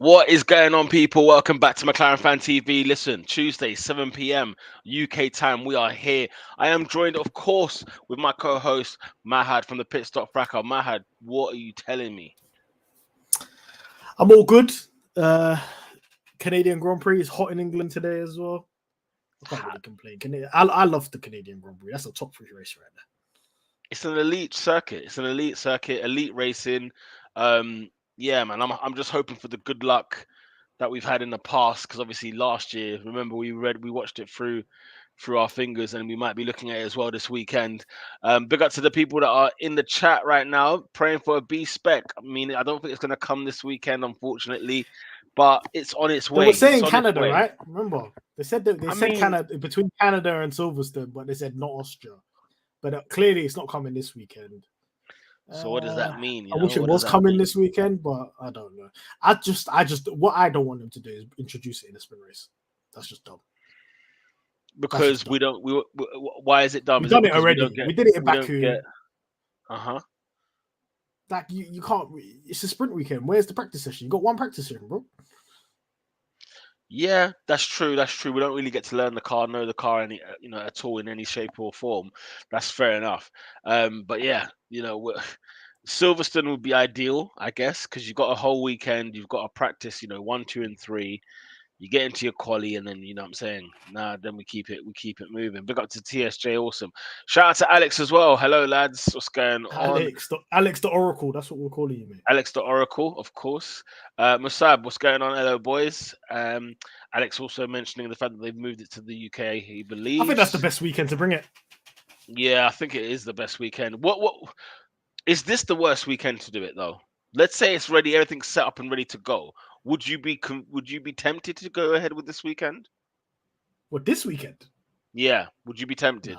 What is going on, people? Welcome back to McLaren Fan TV. Listen, Tuesday, 7 p.m. UK time, we are here. I am joined, of course, with my co-host, Mahad from the Pit Stop Fracas. Mahad, what are you telling me? I'm all good. Canadian Grand Prix is hot in England today as well. I can't really complain. I love the Canadian Grand Prix. That's a top three race right there. It's an elite circuit. It's an elite circuit, elite racing. Yeah, man, I'm just hoping for the good luck that we've had in the past, because obviously last year, remember, we watched it through our fingers, and we might be looking at it as well this weekend. Big up to the people that are in the chat right now praying for a B spec. I mean, I don't think it's going to come this weekend, unfortunately, but it's on its They way. were saying It's on Canada, its way. right? Remember, they said that I mean, Canada between Canada and Silverstone, but they said not Austria. But clearly, it's not coming this weekend. so what does that mean? I wish it What does was that coming mean? this weekend, but I don't know. I just what I don't want them to do is introduce it in a sprint race. That's just dumb. Because we don't. Why is it dumb? We've Is it done it because we already. don't get? We did it in We don't Baku. get. Uh-huh. Like you can't. It's a sprint weekend. Where's the practice session? You got one practice session, bro. Yeah, that's true. That's true. We don't really get to learn the car, know the car, any at all in any shape or form. That's fair enough. But yeah, Silverstone would be ideal, I guess, because you've got a whole weekend. You've got to practice, 1, 2, and 3. You get into your quali, and then what I'm saying. Then we keep it moving. Big up to TSJ, awesome. Shout out to Alex as well. Hello, lads. What's going on? Alex the Oracle. That's what we're calling you, mate. Alex the Oracle, of course. Musab, what's going on? Hello, boys. Alex also mentioning the fact that they've moved it to the UK. He believes. I think that's the best weekend to bring it. Yeah, I think it is the best weekend. What is this the worst weekend to do it though? Let's say it's ready, everything's set up and ready to go. Would you be tempted to go ahead with this weekend? What, this weekend? Yeah. Would you be tempted?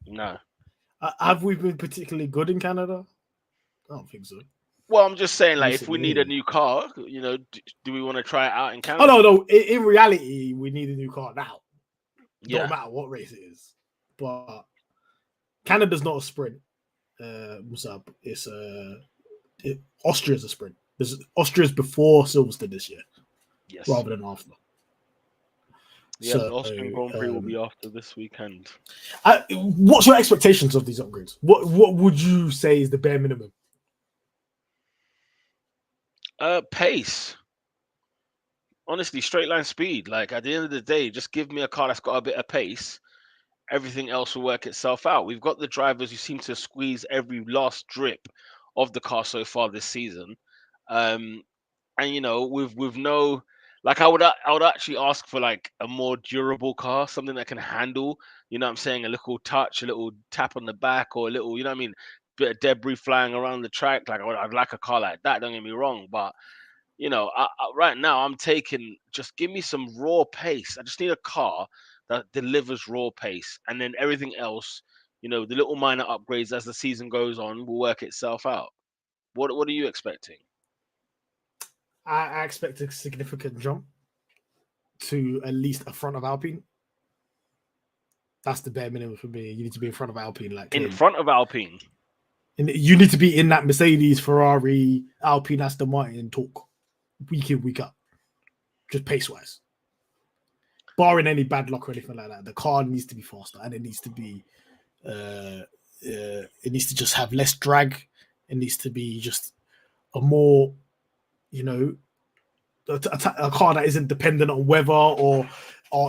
No. Have we been particularly good in Canada? I don't think so. Well, I'm just saying, like, if we need a new car, do we want to try it out in Canada? Oh no. In reality, we need a new car now. Yeah. Don't matter what race it is. But Canada's not a sprint. Musab, it's Austria's a sprint. Austria's before Silverstone this year, yes, rather than after. Yeah, so, the Austrian Grand Prix will be after this weekend. What's your expectations of these upgrades? What would you say is the bare minimum? Pace. Honestly, straight line speed. Like, at the end of the day, just give me a car that's got a bit of pace. Everything else will work itself out. We've got the drivers who seem to squeeze every last drip of the car so far this season. And with no, like, I would actually ask for like a more durable car, something that can handle, what I'm saying, a little touch, a little tap on the back, or a little, what I mean, bit of debris flying around the track. Like, I'd like a car like that. Don't get me wrong, but right now I'm taking, just give me some raw pace. I just need a car that delivers raw pace, and then everything else, the little minor upgrades as the season goes on will work itself out. What are you expecting? I expect a significant jump to at least a front of Alpine. That's the bare minimum for me. You need to be in front of Alpine, like in front of Alpine. And you need to be in that Mercedes, Ferrari, Alpine, Aston Martin talk week in, week out, just pace wise. Barring any bad luck or anything like that, the car needs to be faster, and it needs to be, it needs to just have less drag. It needs to be just a more, a car that isn't dependent on weather or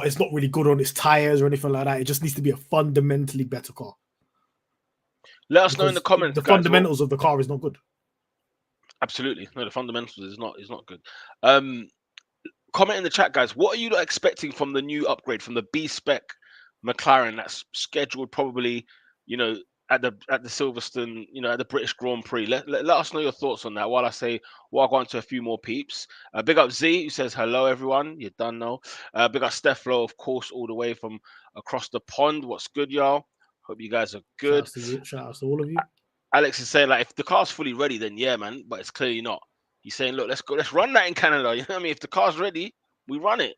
it's not really good on its tires or anything like that. It just needs to be a fundamentally better car. Let us know in the comments. The fundamentals of the car is not good. Absolutely, no. The fundamentals is not good. Comment in the chat, guys. What are you expecting from the new upgrade from the B spec McLaren that's scheduled probably, at the Silverstone, at the British Grand Prix? Let us know your thoughts on that. While I go on to a few more peeps. Big up Z, who says hello everyone. You done know. Big up Steflo, of course, all the way from across the pond. What's good, y'all? Hope you guys are good. Shout out to all of you. Alex is saying, like, if the car's fully ready, then yeah, man. But it's clearly not. He's saying, look, let's run that in Canada. You know what I mean? If the car's ready, we run it.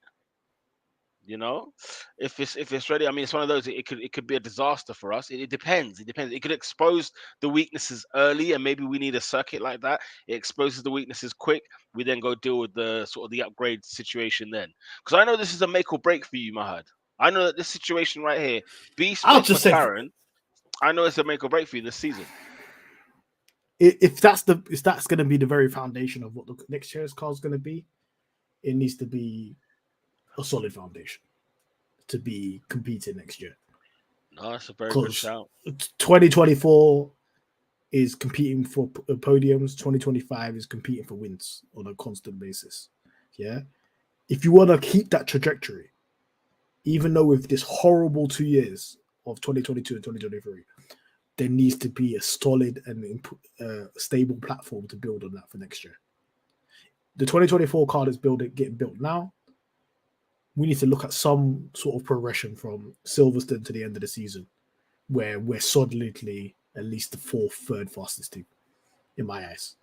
You know, if it's ready, I mean, it's one of those. It could be a disaster for us. It depends. It depends. It could expose the weaknesses early, and maybe we need a circuit like that. It exposes the weaknesses quick. We then go deal with the sort of the upgrade situation then. Because I know this is a make or break for you, Mahad. I know that this situation right here, B I'll spec just say McLaren. I know it's a make or break for you this season. if that's going to be the very foundation of what the next year's car is going to be, it needs to be a solid foundation to be competing next year. No, that's a very good Because shout. 2024 is competing for podiums, 2025 is competing for wins on a constant basis. Yeah. If you want to keep that trajectory, even though with this horrible 2 years of 2022 and 2023, there needs to be a solid and stable platform to build on that for next year. The 2024 card is getting built now. We need to look at some sort of progression from Silverstone to the end of the season, where we're solidly at least the third fastest team, in my eyes.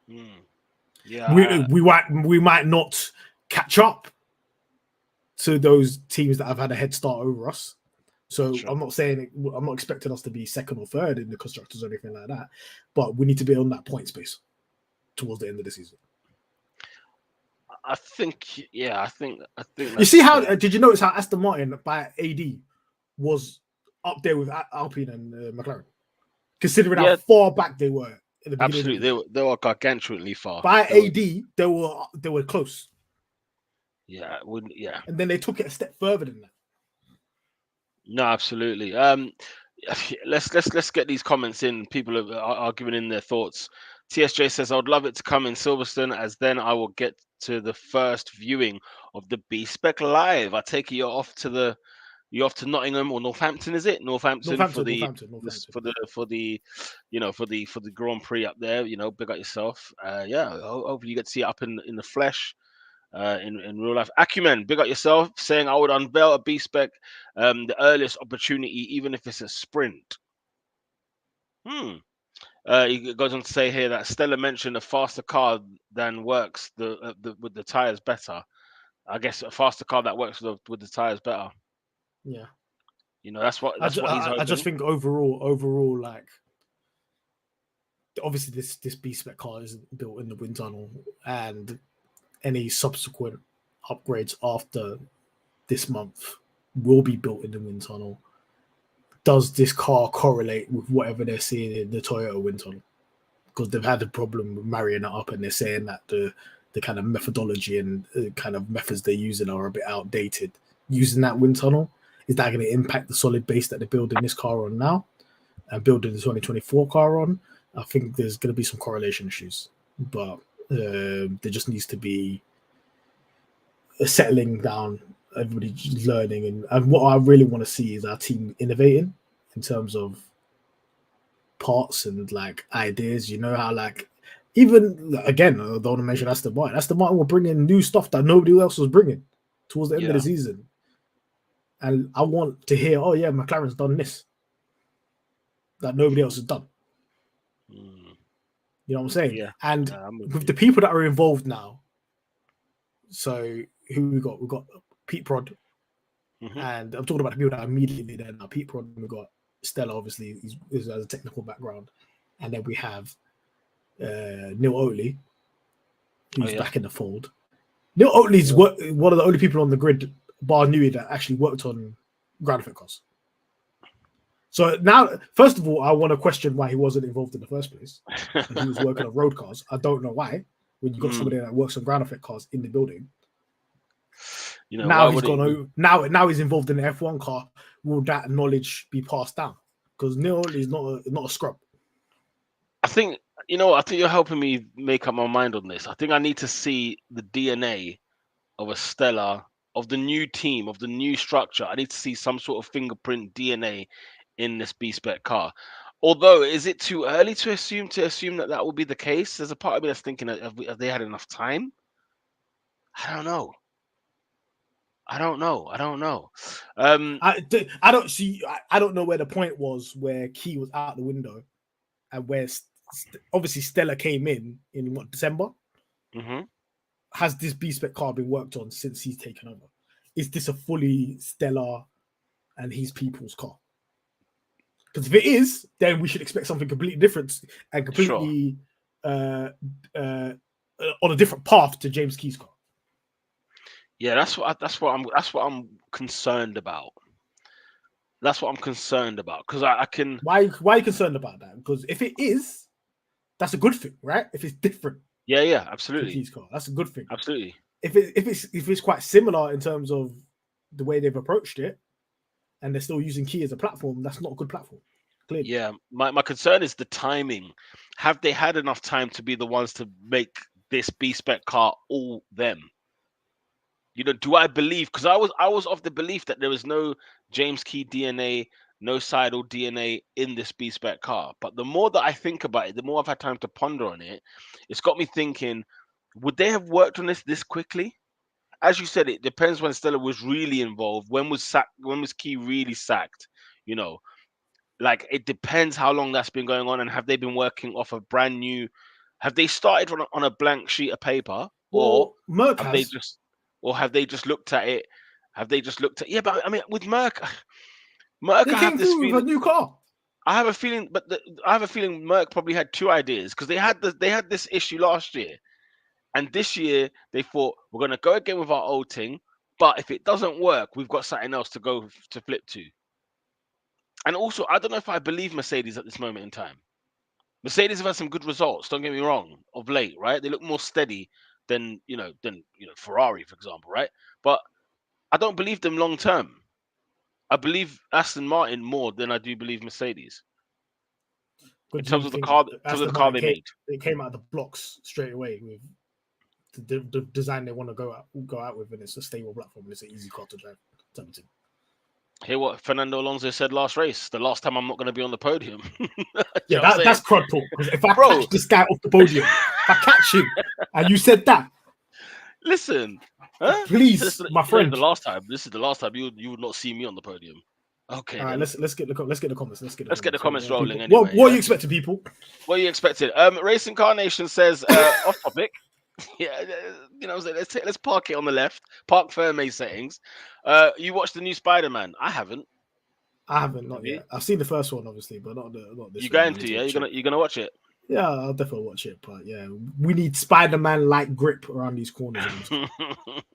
Hmm. Yeah, We might not catch up to those teams that have had a head start over us. So true. I'm not saying I'm not expecting us to be second or third in the constructors or anything like that, but we need to be on that point space towards the end of the season. I think, yeah, I think You that's see how fair. did you notice how Aston Martin by AD was up there with Alpine and McLaren, considering how Yeah, far back they were at the beginning of the absolutely. year. They were gargantuanly far. By They were, AD, they were close, yeah, wouldn't, yeah. and then they took it a step further than that. No, absolutely. Let's get these comments in. People are giving in their thoughts. TSJ says, "I would love it to come in Silverstone, as then I will get to the first viewing of the B Spec live. I take it you're off to Nottingham or Northampton, is it? Northampton for the Northampton. for the for the Grand Prix up there. You know, big up yourself. Yeah, hopefully you get to see it up in the flesh." In real life. Acumen, big up yourself, saying I would unveil a B spec the earliest opportunity, even if it's a sprint. Hmm. He goes on to say here that Stella mentioned a faster car than works with the tires better. I guess a faster car that works with the tires better. Yeah, You know, that's what he's I just hoping. think overall, like obviously this B spec car isn't built in the wind tunnel, and any subsequent upgrades after this month will be built in the wind tunnel. Does this car correlate with whatever they're seeing in the Toyota wind tunnel? Because they've had a problem with marrying it up, and they're saying that the kind of methodology and kind of methods they're using are a bit outdated. Using that wind tunnel, is that going to impact the solid base that they're building this car on now and building the 2024 car on? I think there's going to be some correlation issues, but there just needs to be a settling down. Everybody learning, and what I really want to see is our team innovating in terms of parts and like ideas. You know how like even again, I don't want to mention Aston Martin. Aston Martin will bring in new stuff that nobody else was bringing towards the end of the Yeah. season, and I want to hear, oh yeah, McLaren's done this that nobody else has done. Mm, You know what I'm saying? yeah. And Yeah, I'm with with you. the people that are involved now, so who we got? We got Pete Prod, Hmm. and I'm talking about the people that are immediately there now. Pete Prod, we got Stella, obviously, he has a technical background, and then we have Neil Oatley, Oh who's yeah. back in the fold. Neil Oatley's Yeah. one of the only people on the grid, bar Newey, that actually worked on ground effect cars. So now, first of all, I want to question why he wasn't involved in the first place, and he was working on road cars. I don't know why. When you got Mm, somebody that works on ground effect cars in the building, you know, why now he's would it? gone over. Now he's involved in the F1 car. Will that knowledge be passed down? Because Neil is not a scrub. I think you know. I think you're helping me make up my mind on this. I think I need to see the DNA of a Stella, of the new team, of the new structure. I need to see some sort of fingerprint DNA in this B spec car. Although, is it too early to assume that that will be the case? There's a part of me that's thinking, have they had enough time? I don't know. I don't know. I don't know. Um, I don't see. I don't know where the point was where Key was out the window and where obviously Stella came in what December. mhm. Has this B spec car been worked on since he's taken over? is this a fully stellar and his people's car? Because if it is, then we should expect something completely different and Sure. completely on a different path to James Key's car. Yeah, that's what I'm concerned about. That's what I'm concerned about because I can. Why are you concerned about that? Because if it is, that's a good thing, right? If it's different Yeah, to absolutely, Key's car, that's a good thing. absolutely. If it's quite similar in terms of the way they've approached it, and they're still using Key as a platform, that's not a good platform. Clearly, Yeah, my concern is the timing. Have they had enough time to be the ones to make this B spec car all them? Do I believe? Because I was of the belief that there was no James Key DNA, no Seidel DNA in this B spec car. But the more that I think about it, the more I've had time to ponder on it, it's got me thinking: would they have worked on this quickly? As you said, it depends when Stella was really involved. When was Key really sacked? You know, like it depends how long that's been going on, and have they been working off a brand new? Have they started on a blank sheet of paper, or well, Merck have they has. just, or have they just looked at it? Have they just looked at? Yeah, but I mean, with Merck, Merck, They I have came this through with feeling. a new car. I have a feeling, I have a feeling Merck probably had two ideas because they had this issue last year, and this year they thought we're gonna go again with our old thing, but if it doesn't work, we've got something else to go to flip to. And also, I don't know if I believe Mercedes at this moment in time. Mercedes have had some good results. Don't get me wrong. Of late, right? They look more steady than Ferrari, for example, right? But I don't believe them long term. I believe Aston Martin more than I do believe Mercedes in But do terms you of the think car, in terms of the Aston car Martin they made. came out of the blocks straight away with the design they want to go out with, and it's a stable platform and it's an easy car to drive? Hear what Fernando Alonso said last race. The last time I'm not going to be on the podium. You know Yeah, what I'm that's saying, crud talk. Because if I bro? catch this guy off the podium, if I catch him, and you said that, Listen, huh? please, my This is the friend. last time. This is the last time you would not see me on the podium. Okay, All right, then let's get the comments. Let's get the let's get the comments. comments rolling People, anyway. what are Yeah, you expecting, people? what you expected? Racing Carnation says off topic. Yeah, what I'm saying, let's park it on the left. Park Ferme settings. You watched the new Spider-Man? I haven't. I haven't, Have not you? yet. I've seen the first one, obviously, but not You this one. I going need to? to Yeah, watch it. you're gonna watch it. Yeah, I'll definitely watch it. But yeah, we need Spider-Man like grip around these corners in this car. That's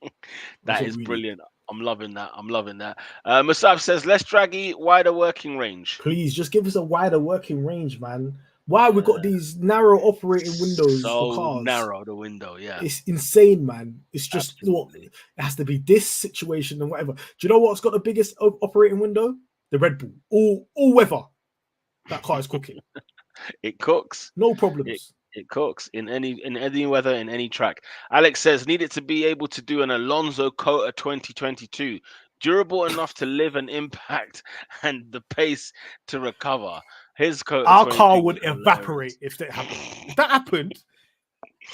That what is we need. brilliant. I'm loving that. I'm loving that. Musab says less draggy, wider working range. Please just give us a wider working range, man. Why we got these narrow operating windows for So cars? narrow the window. Yeah, It's insane, man. It's just what absolutely. it has to be this situation and whatever. Do you know what's got the biggest operating window? The Red Bull. All weather. That car is cooking. It cooks. No It problems. it cooks in any weather, in any track. Alex says needed to be able to do an Alonso Cota 2022, durable enough to live an impact and the pace to recover. His Cota Our 22 car was would evaporate hilarious. if that happened. If that happened,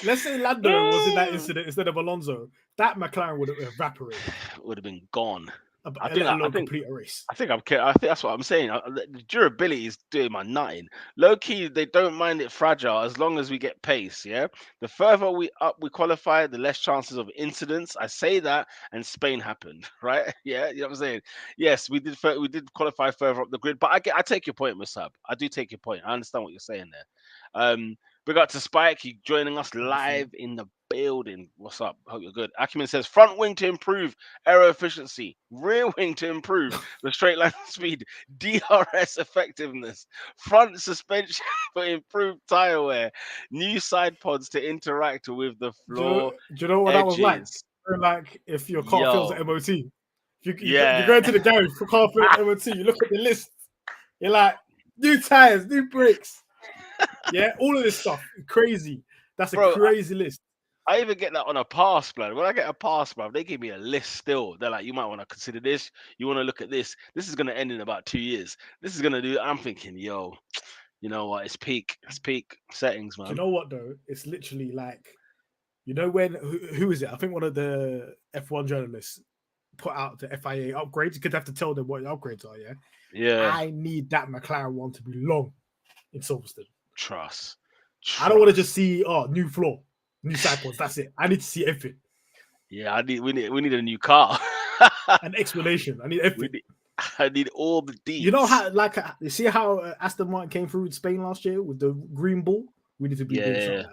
let's say Lando was in that incident instead of Alonso, that McLaren would have evaporated. Would have been gone. I think Let I alone think complete a race. I think that's what I'm saying. The durability is doing my nutting. Low key, they don't mind it fragile as long as we get pace. Yeah, the further we qualify, the less chances of incidents. I say that, and Spain happened, right? Yeah, you know what I'm saying. Yes, we did qualify further up the grid, but I take your point, Musab. I do take your point. I understand what you're saying there. We got to Spike. He joining us live in the building. What's up? Hope you're good. Acumen says front wing to improve aero efficiency, rear wing to improve the straight line speed, DRS effectiveness, front suspension for improved tire wear, new side pods to interact with the floor Do you know what that was like? edges. Like if your car fails at Yo, MOT. You yeah. go into the garage for car fails at MOT, you look at the list, you're like, new tires, new brakes. Yeah, all of this stuff. Crazy. That's a Bro, crazy list. I even get that on a pass, blood. When I get a pass, bro, they give me a list still. They're like, you might want to consider this. You want to look at this. This is going to end in about 2 years. This is going to do. I'm thinking, yo, you know what? It's peak. It's peak settings, Do you man. know what though? It's literally like, when who is it? I think one of the F1 journalists put out the FIA upgrades. You could have to tell them what the upgrades are, yeah. Yeah. I need that McLaren one to be long in Silverstone. Trust. I don't want to Trust. just see new floor, new side pods. That's it. I need to see everything. Yeah, we need a new car. An explanation. I need We everything. need, I need all the You know deets. how, like, you see how Aston Martin came through with Spain last year with the green ball? We need to be doing Yeah, something like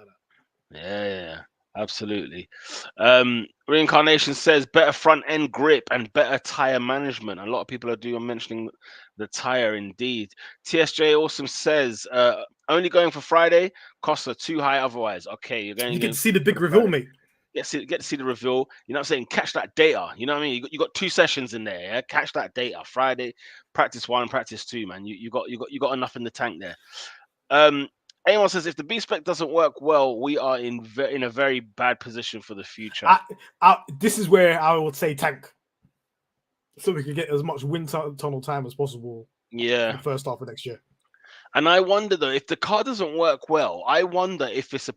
that. yeah, absolutely. Reincarnation says better front end grip and better tire management. A lot of people are doing mentioning the tire indeed. TSJ Awesome says only going for Friday, costs are too high otherwise. Okay, you're You get going to see the for big the reveal, Friday. mate. Get to see the reveal. You know what I'm saying? Catch that data. You know what I mean? You got 2 sessions in there. Yeah? Catch that data. Friday, practice 1, practice 2, man. You got enough in the tank there. Um, Anyone says if the B spec doesn't work well, we are in a very bad position for the future. This is where I would say tank, so we can get as much wind tunnel time as possible for Yeah, the first half of next year. and I wonder though if the car doesn't work well. I wonder if it's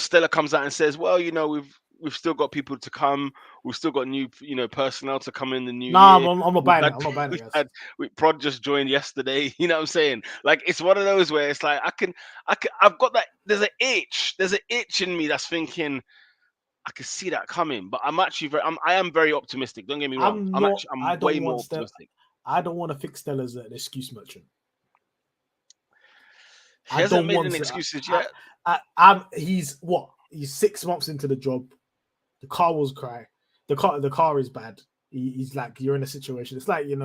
Stella comes out and says, well, we've still got people to come. We've still got new personnel to come in the new Nah, year. I'm not We've buying it. had I'm not buying it, we've guys. had Prod just joined yesterday. You know what I'm saying? Like it's one of those where it's like I've got that. There's an itch in me that's thinking I can see that coming, but I am very optimistic. Don't get me wrong. I'm not. I'm I way don't more want Stella. optimistic. I don't want to fix Stella as an excuse merchant. He I hasn't don't made want any to. excuses yet. He's what? He's 6 months into the job. The car was cry. The car is bad. He's like, you're in a situation. It's like, when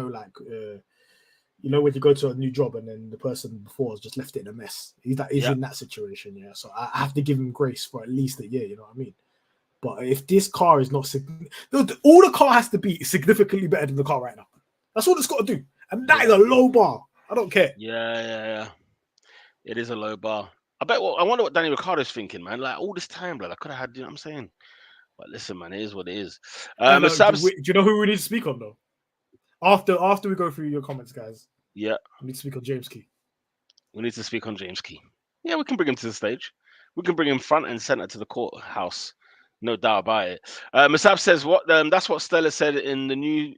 you go to a new job and then the person before has just left it in a mess. He's Yeah, in that situation, yeah. So I have to give him grace for at least a year. You know what I mean? But if this car is not all the car has to be is significantly better than the car right now. That's all it's got to do, and that is yeah, a low bar. I don't care. yeah. It is a low bar. I wonder what Danny Ricardo's thinking, man. Like all this time, blood, I could have had. You know what I'm saying? But listen, man, it is what it is. And Masab's, do you know who we need to speak on though? After we go through your comments, guys, yeah, we need to speak on James Key. we need to speak on James Key. Yeah, we can bring him to the stage. We can bring him front and center to the courthouse. No doubt about it. Masab says what that's what Stella said in the new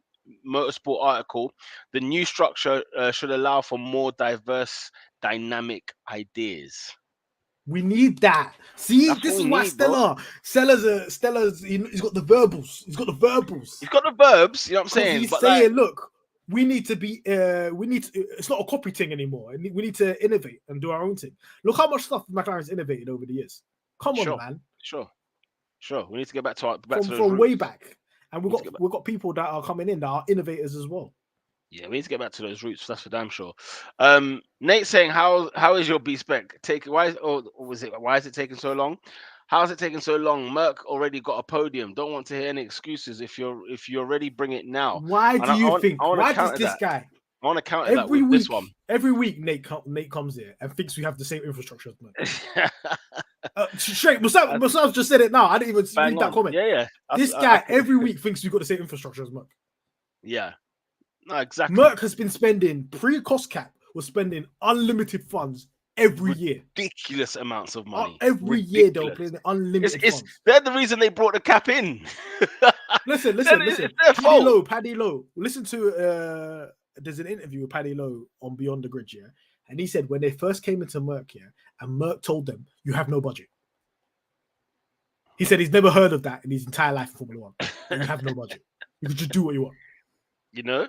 motorsport article. The new structure should allow for more diverse, dynamic ideas. We need that. See, That's what this we is why need, bro. He's got the verbals. He's got the verbals He's got the verbs, you know what I'm because saying? he's But like, saying, look, we need to be. We need. It's not a copy thing anymore. We need to innovate and do our own thing. Look how much stuff McLaren's innovated over the years. Come on, sure, man. sure, sure. We need to get back to From those way roots. back, and We need to get back. we've got people that are coming in that are innovators as well. Yeah, we need to get back to those roots. That's for damn sure. Nate saying, how is your B spec take? Why is it taking so long? How is it taking so long? Merck already got a podium. Don't want to hear any excuses. If you already bring it now, Why and do you I think? want to Why does counter this that. guy I want to counter that with this one. every week Nate comes here and thinks we have the same infrastructure as Merck? Straight, Musab just said it now. I didn't even Bang read that on. comment. Yeah, yeah. This guy every week thinks we've got the same infrastructure as Merck. Yeah. No, exactly. Merck has been spending pre-cost cap, was spending unlimited funds every year. Ridiculous amounts of money. Every year they were playing unlimited funds. They're the reason they brought the cap in. Listen. It's their fault. Paddy Lowe. Listen to there's an interview with Paddy Lowe on Beyond the Grid, yeah, and he said when they first came into Merck, yeah, and Merck told them you have no budget. He said he's never heard of that in his entire life in Formula One. You have no budget. You can just do what you want. You know?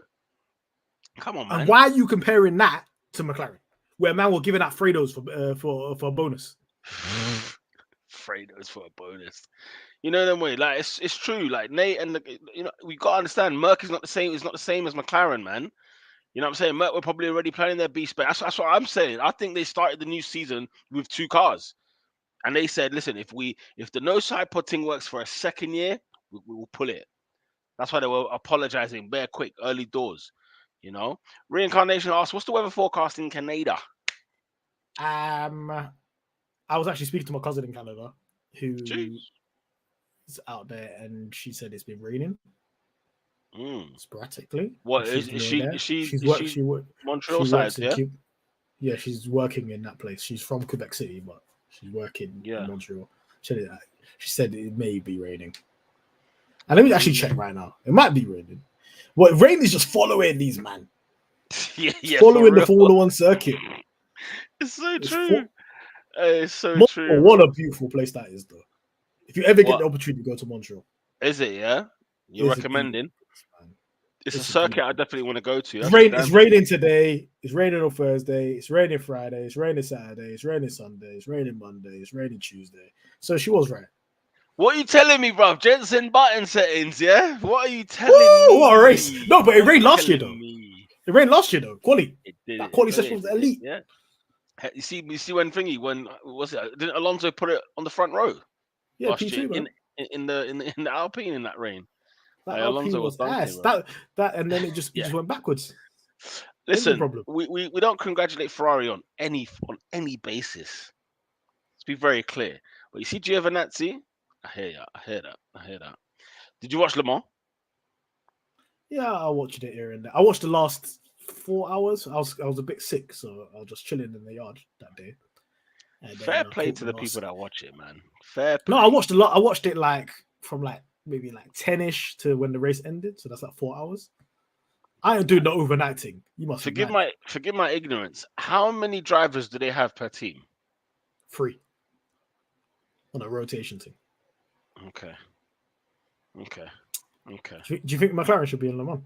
Come on, man. And why are you comparing that to McLaren, where man were giving out Fredos for a bonus? Fredos for a bonus. You know them way. Like it's true. Like Nate and we gotta understand Merck is not the same. It's not the same as McLaren, man. You know what I'm saying? Merck were probably already planning their B spec. That's what I'm saying. I think they started the new season with 2 cars. And they said, listen, if the no side putting works for a second year, we will pull it. That's why they were apologizing bare quick, early doors. You know? Reincarnation asked, what's the weather forecast in Canada? I was actually speaking to my cousin in Canada who is out there, and she said it's been raining sporadically. What is she Montreal side, yeah? Yeah, she's working in that place. She's from Quebec City, but she's working in Montreal. She said it may be raining. And let me actually check right now. It might be raining. Well, rain is just following these, man. yeah, following the Formula One circuit. It's so true. It's so true. What a beautiful place that is, though. If you ever get the opportunity to go to Montreal. Is it, yeah? You're recommending? man. It's a It's circuit I beautiful. definitely want to go to. It's That's for rain. It's damn sure. raining today. It's raining on Thursday. It's raining Friday. It's raining Saturday. It's raining Sunday. It's raining Monday. It's raining Tuesday. So she was right. What are you telling me, bruv? Jensen button settings, yeah? What are you telling Woo! What a race! No, me? but it What are you rained last year telling though. me? It rained last year though. Quali. It did That it. quali Oh yeah, session it was did it. elite. Yeah. You see when thingy when was it? Didn't Alonso put it on the front row Yeah, last P year two man. in the Alpine in that rain? That Alpine Alonso was was dunking, ass. bro. That and then it Yeah. just went backwards. Engine Listen, problem. we don't congratulate Ferrari on any basis. Let's be very clear. But you see Giovinazzi, I hear ya. I hear that. I hear that. Did you watch Le Mans? Yeah, I watched it here and there. I watched the last 4 hours. I was a bit sick, so I was just chilling in the yard that day. And then Fair I play caught to the the people last. that watch it, man. Fair No, I play. watched a lot. I watched it like from like maybe like 10ish to when the race ended. So that's like 4 hours. I ain't doing the overnighting. You must be mad. Forgive my ignorance. How many drivers do they have per team? Free on a rotation thing. Okay. Okay. Okay. Do you think McLaren should be in Le Mans?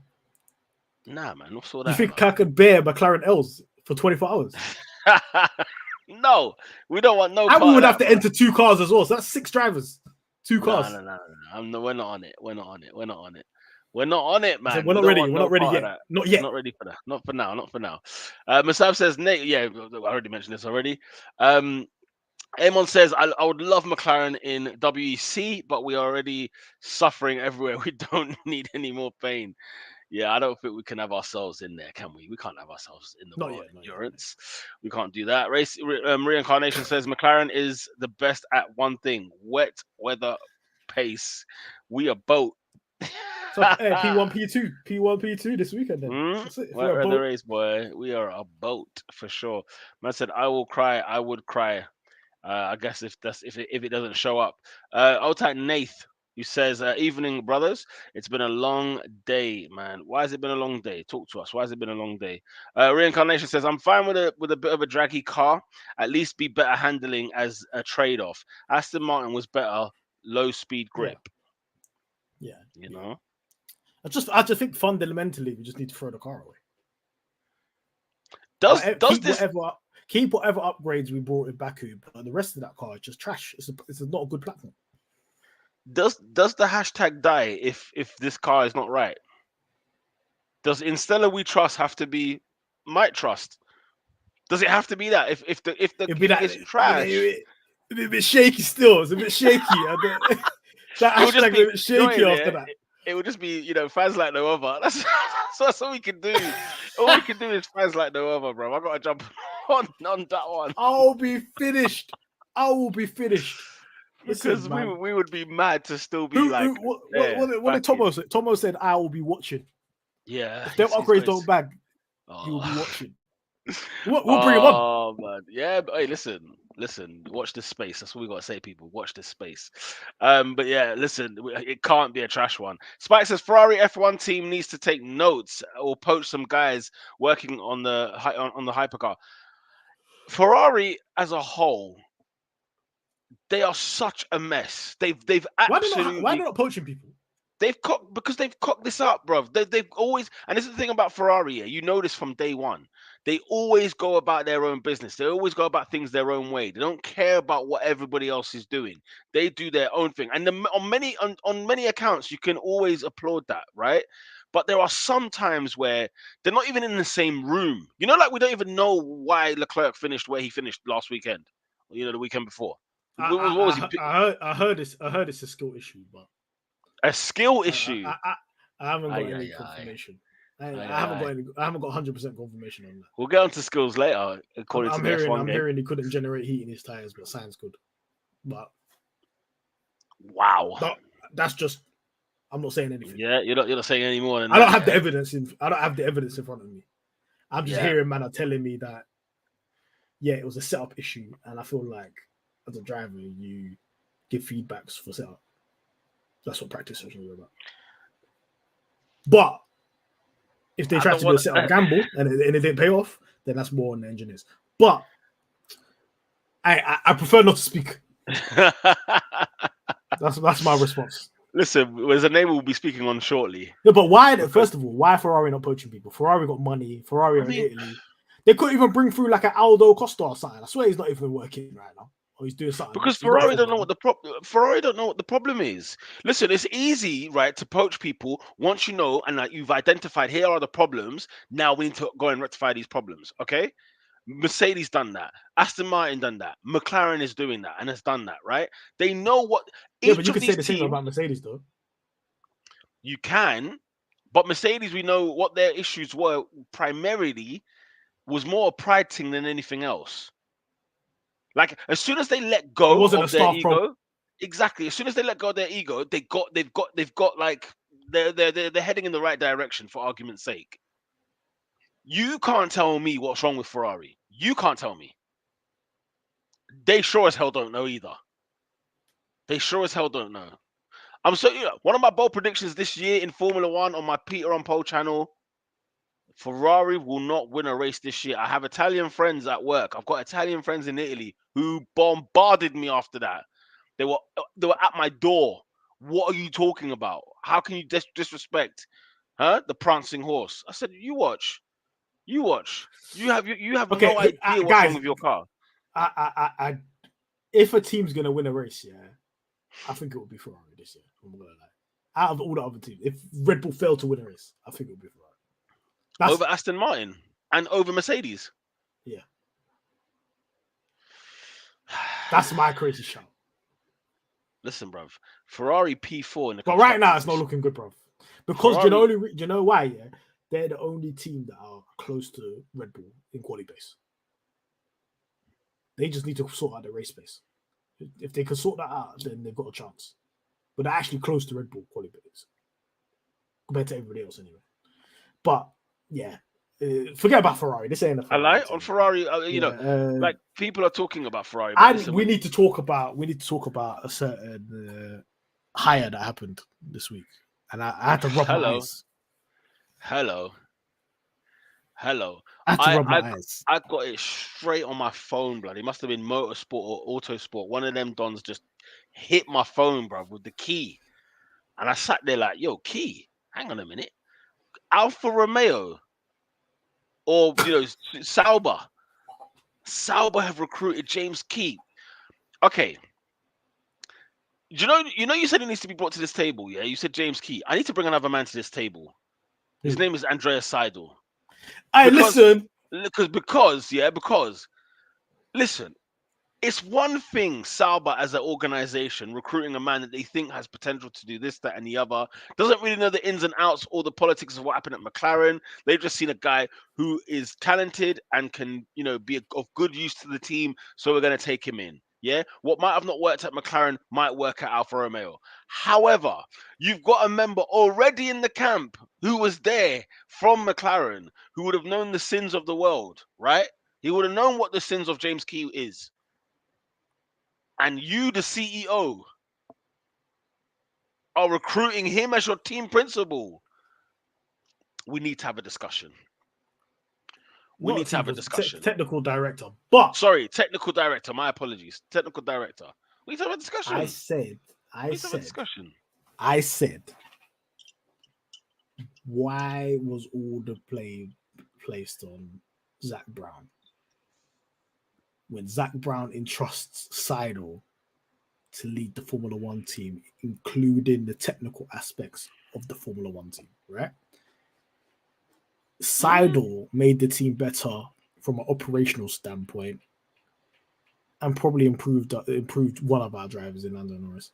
Nah, man. What's all Do you that think about? I could bear McLaren L's for 24 hours? No, we don't want no And we part of would have that, to bro. enter 2 cars as well. So that's 6 drivers, two No, cars. no, no, no, no. We're not on it. We're not on it. We're not on it. We're not on it, I said, man. we're We not don't ready. want We're no not ready part of yet. that. Not yet. Not ready for that. Not for now. Not for now. Musab says, Nate, yeah, I already mentioned this already. Amon says, I would love McLaren in WEC, but we are already suffering everywhere. We don't need any more pain. Yeah, I don't think we can have ourselves in there, can we? We can't have ourselves in the Not world yet. Not yet. endurance. We can't do that. Reincarnation says McLaren is the best at one thing: wet weather pace. We a boat. So P1, P2, P1, P2 this weekend. Then Hmm? that's it. If Wet we're a weather boat, race, boy. We are a boat for sure. Man said, "I will cry. I would cry." I guess if it doesn't show up. Old tight Nath, who says, "Evening, brothers. It's been a long day, man. Why has it been a long day? Talk to us. Why has it been a long day?" Reincarnation says, "I'm fine with a bit of a draggy car. At least be better handling as a trade off. Aston Martin was better, low speed yeah, grip. yeah, You yeah. know, I just think fundamentally we just need to throw the car away. does this Keep whatever upgrades we brought in Baku, but the rest of that car is just trash. It's not a good platform. does the hashtag die if this car is not right? Does Instella we trust have to be might trust? Does it have to be that It'd be if that it's trash, it'd be a bit shaky still. It's a bit shaky. That it would just hashtag is be a bit you know what shaky it is, after yeah? that. It would just be fans like no other. That's all we can do. All we can do is fans like no other, bro. I gotta jump on that one I'll be finished. I will be finished. Listen, because man. we would be mad to still be like there What did back Tomo in. say? Tomo said, I will be watching. Yeah, If them he's upgrades got don't his. bag, he will be Oh. watching. We'll bring him on. Oh man, yeah. But hey, listen. Watch this space. That's what we gotta say, people. Watch this space. But yeah, listen. It can't be a trash one. Spike says Ferrari F1 team needs to take notes or poach some guys working on on the hypercar. Ferrari as a whole, they are such a mess. They've Why they absolutely not poaching people? they've cocked this up, bro. They've always, and this is the thing about Ferrari. Yeah, you know this from day one. They always go about their own business. They always go about things their own way. They don't care about what everybody else is doing. They do their own thing, and on many accounts, you can always applaud that, right? But there are some times where they're not even in the same room. Like we don't even know why Leclerc finished where he finished last weekend. The weekend before. What was he? I heard this. I heard it's a skill issue, but A skill I, issue. I, I, I haven't got Aye, any aye, aye. confirmation. Aye, I aye, haven't got aye. any. I haven't got 100% confirmation on that. We'll get onto skills later, according to the F1 I'm game. hearing he couldn't generate heat in his tires, but sounds good. But Wow. that's just. I'm not saying anything. Yeah, you're not saying any more than I don't that. have the Yeah? evidence I don't have the evidence in front of me. I'm just Yeah. hearing man are telling me that it was a setup issue, and I feel like as a driver you give feedbacks for setup. That's what practice sessions are about. But if they I try don't to do a want. setup gamble and it didn't pay off, then that's more on the engineers. But I prefer not to speak. That's my response. Listen, there's a name we'll be speaking on shortly. No, but why? Because First of all, why Ferrari not poaching people? Ferrari got money. Ferrari I are in mean, Italy. They couldn't even bring through like an Aldo Costa or something. I swear he's not even working right now, or he's doing something because else. He's not Ferrari from don't know man. what the Ferrari don't know what the problem is. Listen, it's easy, right, to poach people once you know and that you've identified here are the problems. Now we need to go and rectify these problems. Okay, Mercedes done that. Aston Martin done that. McLaren is doing that and has done that. Right? They know what Yeah, but each you of could say these the same teams. about Mercedes though. You can, but Mercedes, we know what their issues were primarily was more a pride thing than anything else. Like as soon as they let It go wasn't a of their staff problem. ego, exactly. As soon as they let go of their ego, they've got like they're heading in the right direction. For argument's sake, you can't tell me what's wrong with Ferrari. You can't tell me. They sure as hell don't know either. They sure as hell don't know. I'm so one of my bold predictions this year in Formula One on my Peter and Pole channel. Ferrari will not win a race this year. I have Italian friends at work. I've got Italian friends in Italy who bombarded me after that. They were at my door. What are you talking about? How can you disrespect, the prancing horse? I said, you watch, you watch. You have Okay, no idea what's wrong guys, with your car. I, if a team's gonna win a race, yeah, I think it would be Ferrari this year. I'm not gonna lie. Out of all the other teams, if Red Bull failed to win a race, I think it would be Ferrari. That's Over Aston Martin and over Mercedes. yeah, that's my crazy shout. Listen, bruv, Ferrari P4 in the But right now, it's not constructors. looking good, bro. Because Ferrari, do you know why? Yeah, they're the only team that are close to Red Bull in quality base. They just need to sort out the race pace. If they can sort that out, then they've got a chance. But they're actually close to Red Bull quality base compared to everybody else, anyway. But yeah, forget about Ferrari. This ain't a I Ferrari lie on team. Ferrari. Yeah, Like people are talking about Ferrari, but and listen, we need to talk about a certain hire that happened this week, and I had to rub my hello, eyes. hello, hello. I had to I rub I my eyes. I got it straight on my phone, blood. It must have been Motorsport or Autosport. One of them dons just hit my phone, bro, with the key, and I sat there like, "Yo, key, hang on a minute, Alfa Romeo or Sauber, Sauber have recruited James Key." Okay, you said he needs to be brought to this table. Yeah, you said James Key. I need to bring another man to this table. His Who? name is Andreas Seidel. Hey, Because listen. because listen, it's one thing Sauber as an organization recruiting a man that they think has potential to do this, that, and the other. Doesn't really know the ins and outs or the politics of what happened at McLaren. They've just seen a guy who is talented and can, be of good use to the team. So we're going to take him in. Yeah, what might have not worked at McLaren might work at Alfa Romeo. However, you've got a member already in the camp who was there from McLaren, who would have known the sins of the world, right? He would have known what the sins of James Key is, and you, the CEO, are recruiting him as your team principal. We need to have a discussion. We Not a need to team have a principal, discussion. technical director. But Sorry, technical director. My apologies. Technical director. We need to have a I discussion. said, We I need to have a said, discussion. I said, why was all the blame placed on Zach Brown when Zach Brown entrusts Seidel to lead the Formula One team, including the technical aspects of the Formula One team, right? Mm, Seidel made the team better from an operational standpoint and probably improved one of our drivers in Lando Norris.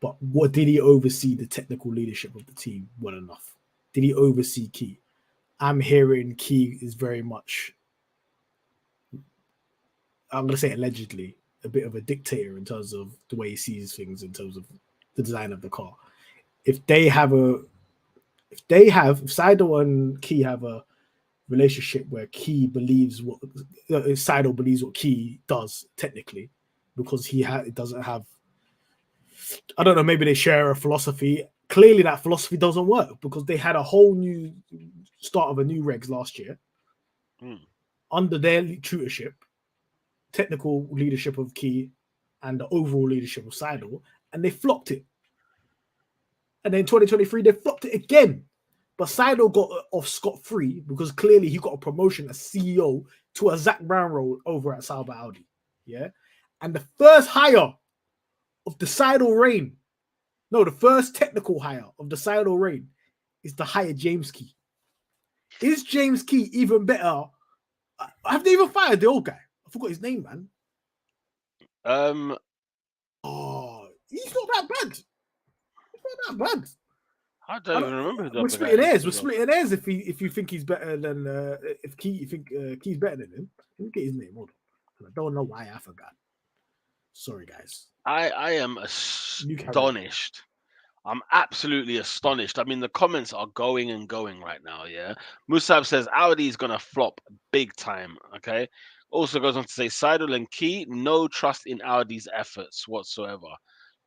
But what did he oversee the technical leadership of the team well enough? Did he oversee Key? I'm hearing Key is very much, I'm going to say allegedly, a bit of a dictator in terms of the way he sees things, in terms of the design of the car. If they have if Seidel and Key have a relationship where Key believes what Seidel believes what Key does technically, because doesn't have, I don't know, maybe they share a philosophy. Clearly, that philosophy doesn't work because they had a whole new start of a new regs last year mm. under their tutorship, technical leadership of Key, and the overall leadership of Seidel, and they flopped it. And then 2023, they flopped it again. But Seidel got off scot-free because clearly he got a promotion as CEO to a Zach Brown role over at Sauber Audi. Yeah. And the first hire of the Seidel reign, no, the first technical hire of the Seidel reign is to hire James Key. Is James Key even better? Have they even fired the old guy? I forgot his name, man. Oh, he's not that bad. He's not that bad. I don't even remember who the We're other splitting guy hairs. is. We're splitting hairs if you think he's better than if Key you think Key's better than him. Let me get his name. Hold on. I don't know why I forgot. Sorry, guys. I am astonished. I'm absolutely astonished. I mean, the comments are going and going right now. Yeah, Musab says Audi is gonna flop big time. Okay. Also goes on to say Seidel and Key, no trust in Audi's efforts whatsoever.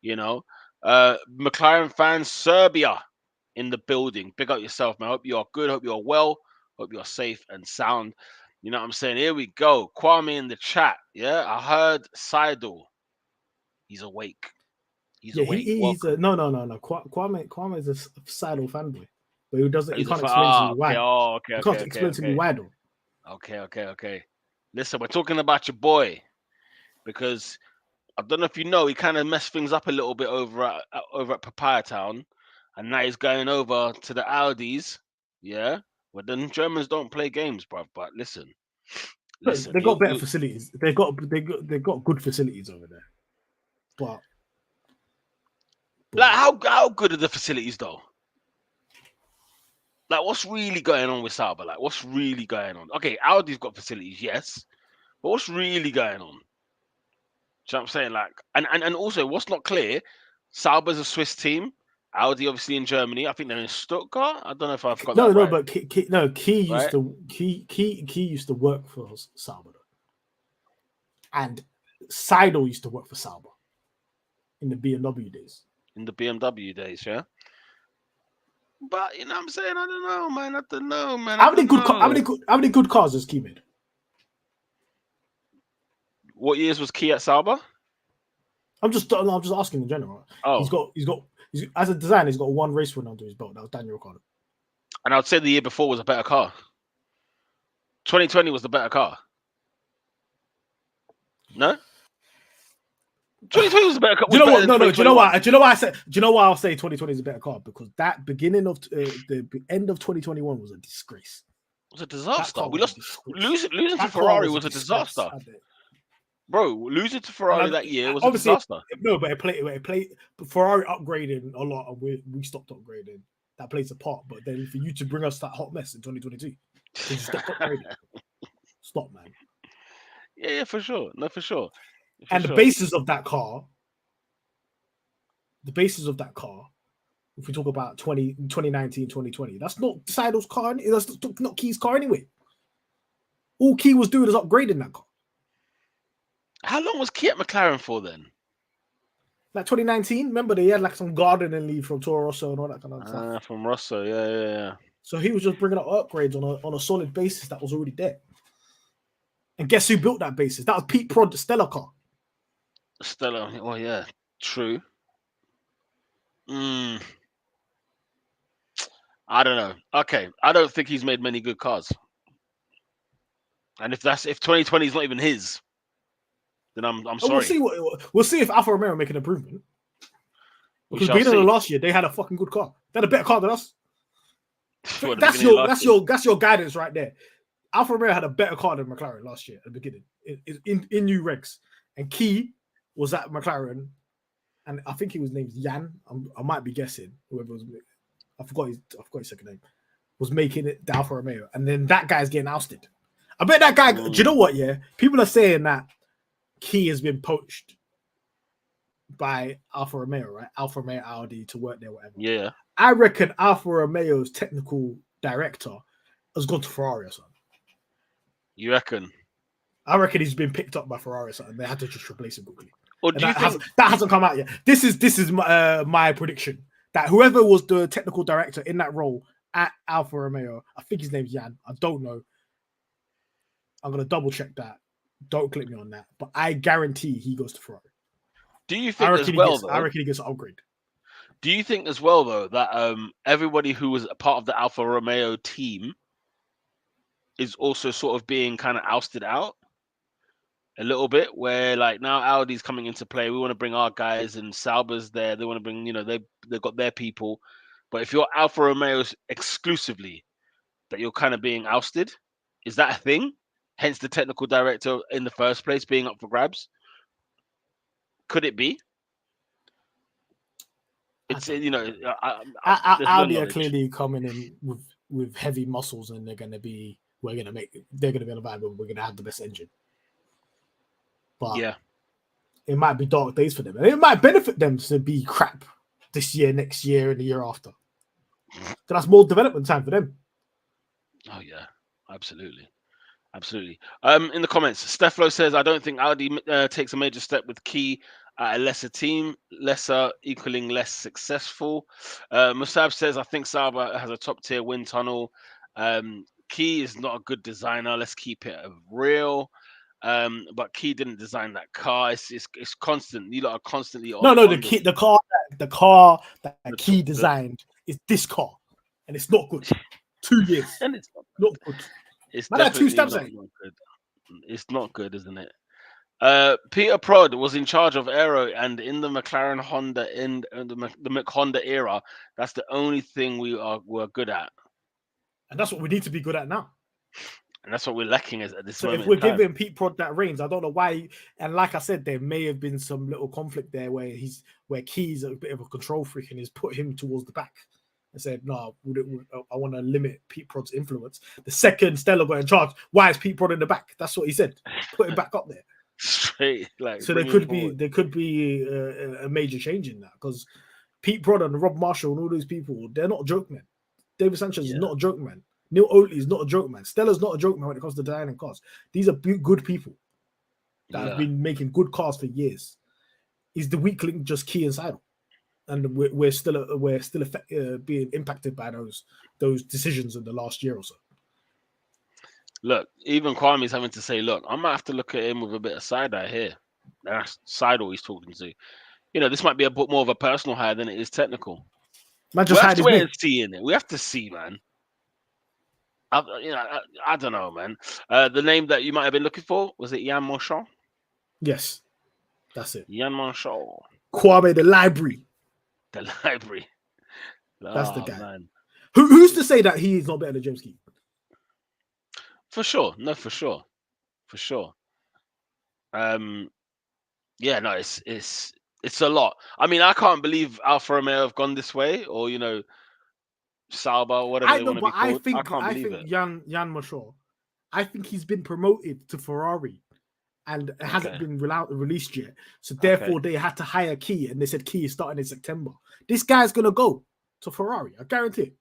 You know, McLaren fans, Serbia in the building. Big up yourself, man. Hope you are good. Hope you are well. Hope you are safe and sound. You know what I'm saying? Here we go. Kwame in the chat. Yeah, I heard Seidel. He's awake. He's awake. He's Welcome. no. Kwame is a Seidel fanboy, but he doesn't. He He's a can't fan. explain to me Okay. why. Oh, okay. He Okay. can't Okay. explain to me Okay. why though. Okay. Listen, we're talking about your boy because I don't know if you know, he kind of messed things up a little bit over at Papaya Town, and now he's going over to the Audis. Yeah, well then Germans don't play games, bruv. But listen, They got better facilities. They got good facilities over there. But like how good are the facilities though? Like what's really going on with Sauber? Like what's really going on? Okay, Audi's got facilities, yes, but what's really going on? Do you know what I'm saying? Like, and also, what's not clear, Sauber's a Swiss team. Audi, obviously, in Germany. I think they're in Stuttgart. I don't know if I've got that right. but Key used Right? used to work for Sauber, and Seidel used to work for Sauber in the BMW days. In the BMW days, yeah. But you know what I'm saying? I don't know, man. I don't know, man. How many good cars has Key made? What years was Key at Sauber? I'm just asking in general. Oh, He's got as a designer, he's got one race win under his belt. That was Daniel Ricciardo. and I'd say the year before was a better car. 2020 was the better car. No? 2020 was a better car. Do you know what? No. Do you know why? Do you know why I said? Do you know why I'll say 2020 is a better car? Because that beginning of the end of 2021 was a disgrace. It was a disaster. We lost. Losing to Ferrari was a disaster. Bro, losing to Ferrari that year was a disaster. No, but it played. Ferrari upgrading a lot, and we stopped upgrading. That plays a part. But then for you to bring us that hot mess in 2022, you stopped upgrading. Stop, man. Yeah, for sure. No, for sure. The basis of that car, if we talk about 2019, 2020, that's not Seidel's car. That's not Key's car anyway. All Key was doing is upgrading that car. How long was Key at McLaren for then? Like 2019, remember they had like some gardening leave from Toro Rosso and all that kind of stuff. From Rosso, yeah. So he was just bringing up upgrades on a solid basis that was already there. And guess who built that basis? That was Pete Prod, the Stella car. Stella, oh yeah, true. I don't know. Okay, I don't think he's made many good cars. And if 2020 is not even his, then I'm sorry. We'll see if Alfa Romeo make an improvement. Because beginning of last year, they had a fucking good car. They had a better car than us. That's your guidance right there. Alfa Romeo had a better car than McLaren last year at the beginning in new regs, and Key was at McLaren, and I think he was named Jan. I might be guessing whoever was. I forgot his second name. Was making it the Alfa Romeo, and then that guy's getting ousted. I bet that guy. Do you know what? Yeah, people are saying that Key has been poached by Alfa Romeo, right? Alfa Romeo Audi to work there, whatever. Yeah, I reckon Alfa Romeo's technical director has gone to Ferrari or something. You reckon? I reckon he's been picked up by Ferrari or something. They had to just replace him quickly. Or do you think that hasn't come out yet? This is my prediction that whoever was the technical director in that role at Alfa Romeo, I think his name's Jan. I don't know. I'm gonna double check that. Don't click me on that. But I guarantee he goes to Ferrari. Do you think as well? I reckon he gets an upgrade. Do you think as well though that everybody who was a part of the Alfa Romeo team is also sort of being kind of ousted out a little bit? Where like now Audi's coming into play, we want to bring our guys, and Sauber's there. They want to bring, they've got their people. But if you're Alfa Romeo's exclusively, that you're kind of being ousted, is that a thing? Hence the technical director in the first place being up for grabs. Could it be? I It's don't you know, know. there's no Audi are knowledge. clearly coming in with heavy muscles, and they're going to be on the vibe, and we're going to have the best engine. But Yeah, it might be dark days for them, and it might benefit them to be crap this year, next year, and the year after. So that's more development time for them. oh yeah, absolutely. Absolutely. In the comments, Steflo says, I don't think Audi takes a major step with Key at a lesser team, lesser equaling less successful. Musab says, I think Sauber has a top tier wind tunnel. Key is not a good designer. Let's keep it real. But Key didn't design that car. It's constant. You lot are constantly No, on the car that the, Key the designed is this car, and it's not good. 2 years, and it's not good. it's Man, had two definitely stamps not, at it. not good. It's not good, isn't it? Peter Prod was in charge of Aero, and in the McLaren Honda the Mc Honda era, that's the only thing we're good at, And that's what we need to be good at now. and that's what we're lacking at this So if moment we're in time. giving Pete Prod that reins, I don't know why. And like I said, there may have been some little conflict there where Key's a bit of a control freak and he's put him towards the back and said, "No, I want to limit Pete Prod's influence." The second Stella got in charge, why is Pete Prod in the back? That's what he said. Put him back up there. Straight, like So bring him forward. there could be a major change in that, because Pete Prod and Rob Marshall and all these people, they're not a joke man. David Sanchez is Yeah, not a joke man. Neil Oatley is not a joke man. Stella's not a joke man when it comes to designing cars. These are good people that have yeah. been making good cars for years. Is the weak link just Key and Seidel? And we're still being impacted by those decisions in the last year or so. Look, even Kwame's having to say, look, I might have to look at him with a bit of side eye here. That's Seidel he's talking to. This might be a bit more of a personal hire than it is technical. Man We just have hide to his wait name. and see in it. We have to see, man. I don't know, man. The name that you might have been looking for, was it Yann Marchand? Yes, that's it. Yann Marchand, Kwame, the library. the library. That's the Oh guy. man, Who's to say that he's not better than James Key? for sure. No, for sure, for sure. Yeah, no, it's a lot. I mean, I can't believe Alfa Romeo have gone this way, or Sauber, whatever I they know, want to but be called. I can't believe it. Jan Marchand, I think he's been promoted to Ferrari and it hasn't Okay, been released yet. So okay. therefore, they had to hire Key, and they said Key is starting in September. This guy's gonna go to Ferrari. I guarantee it.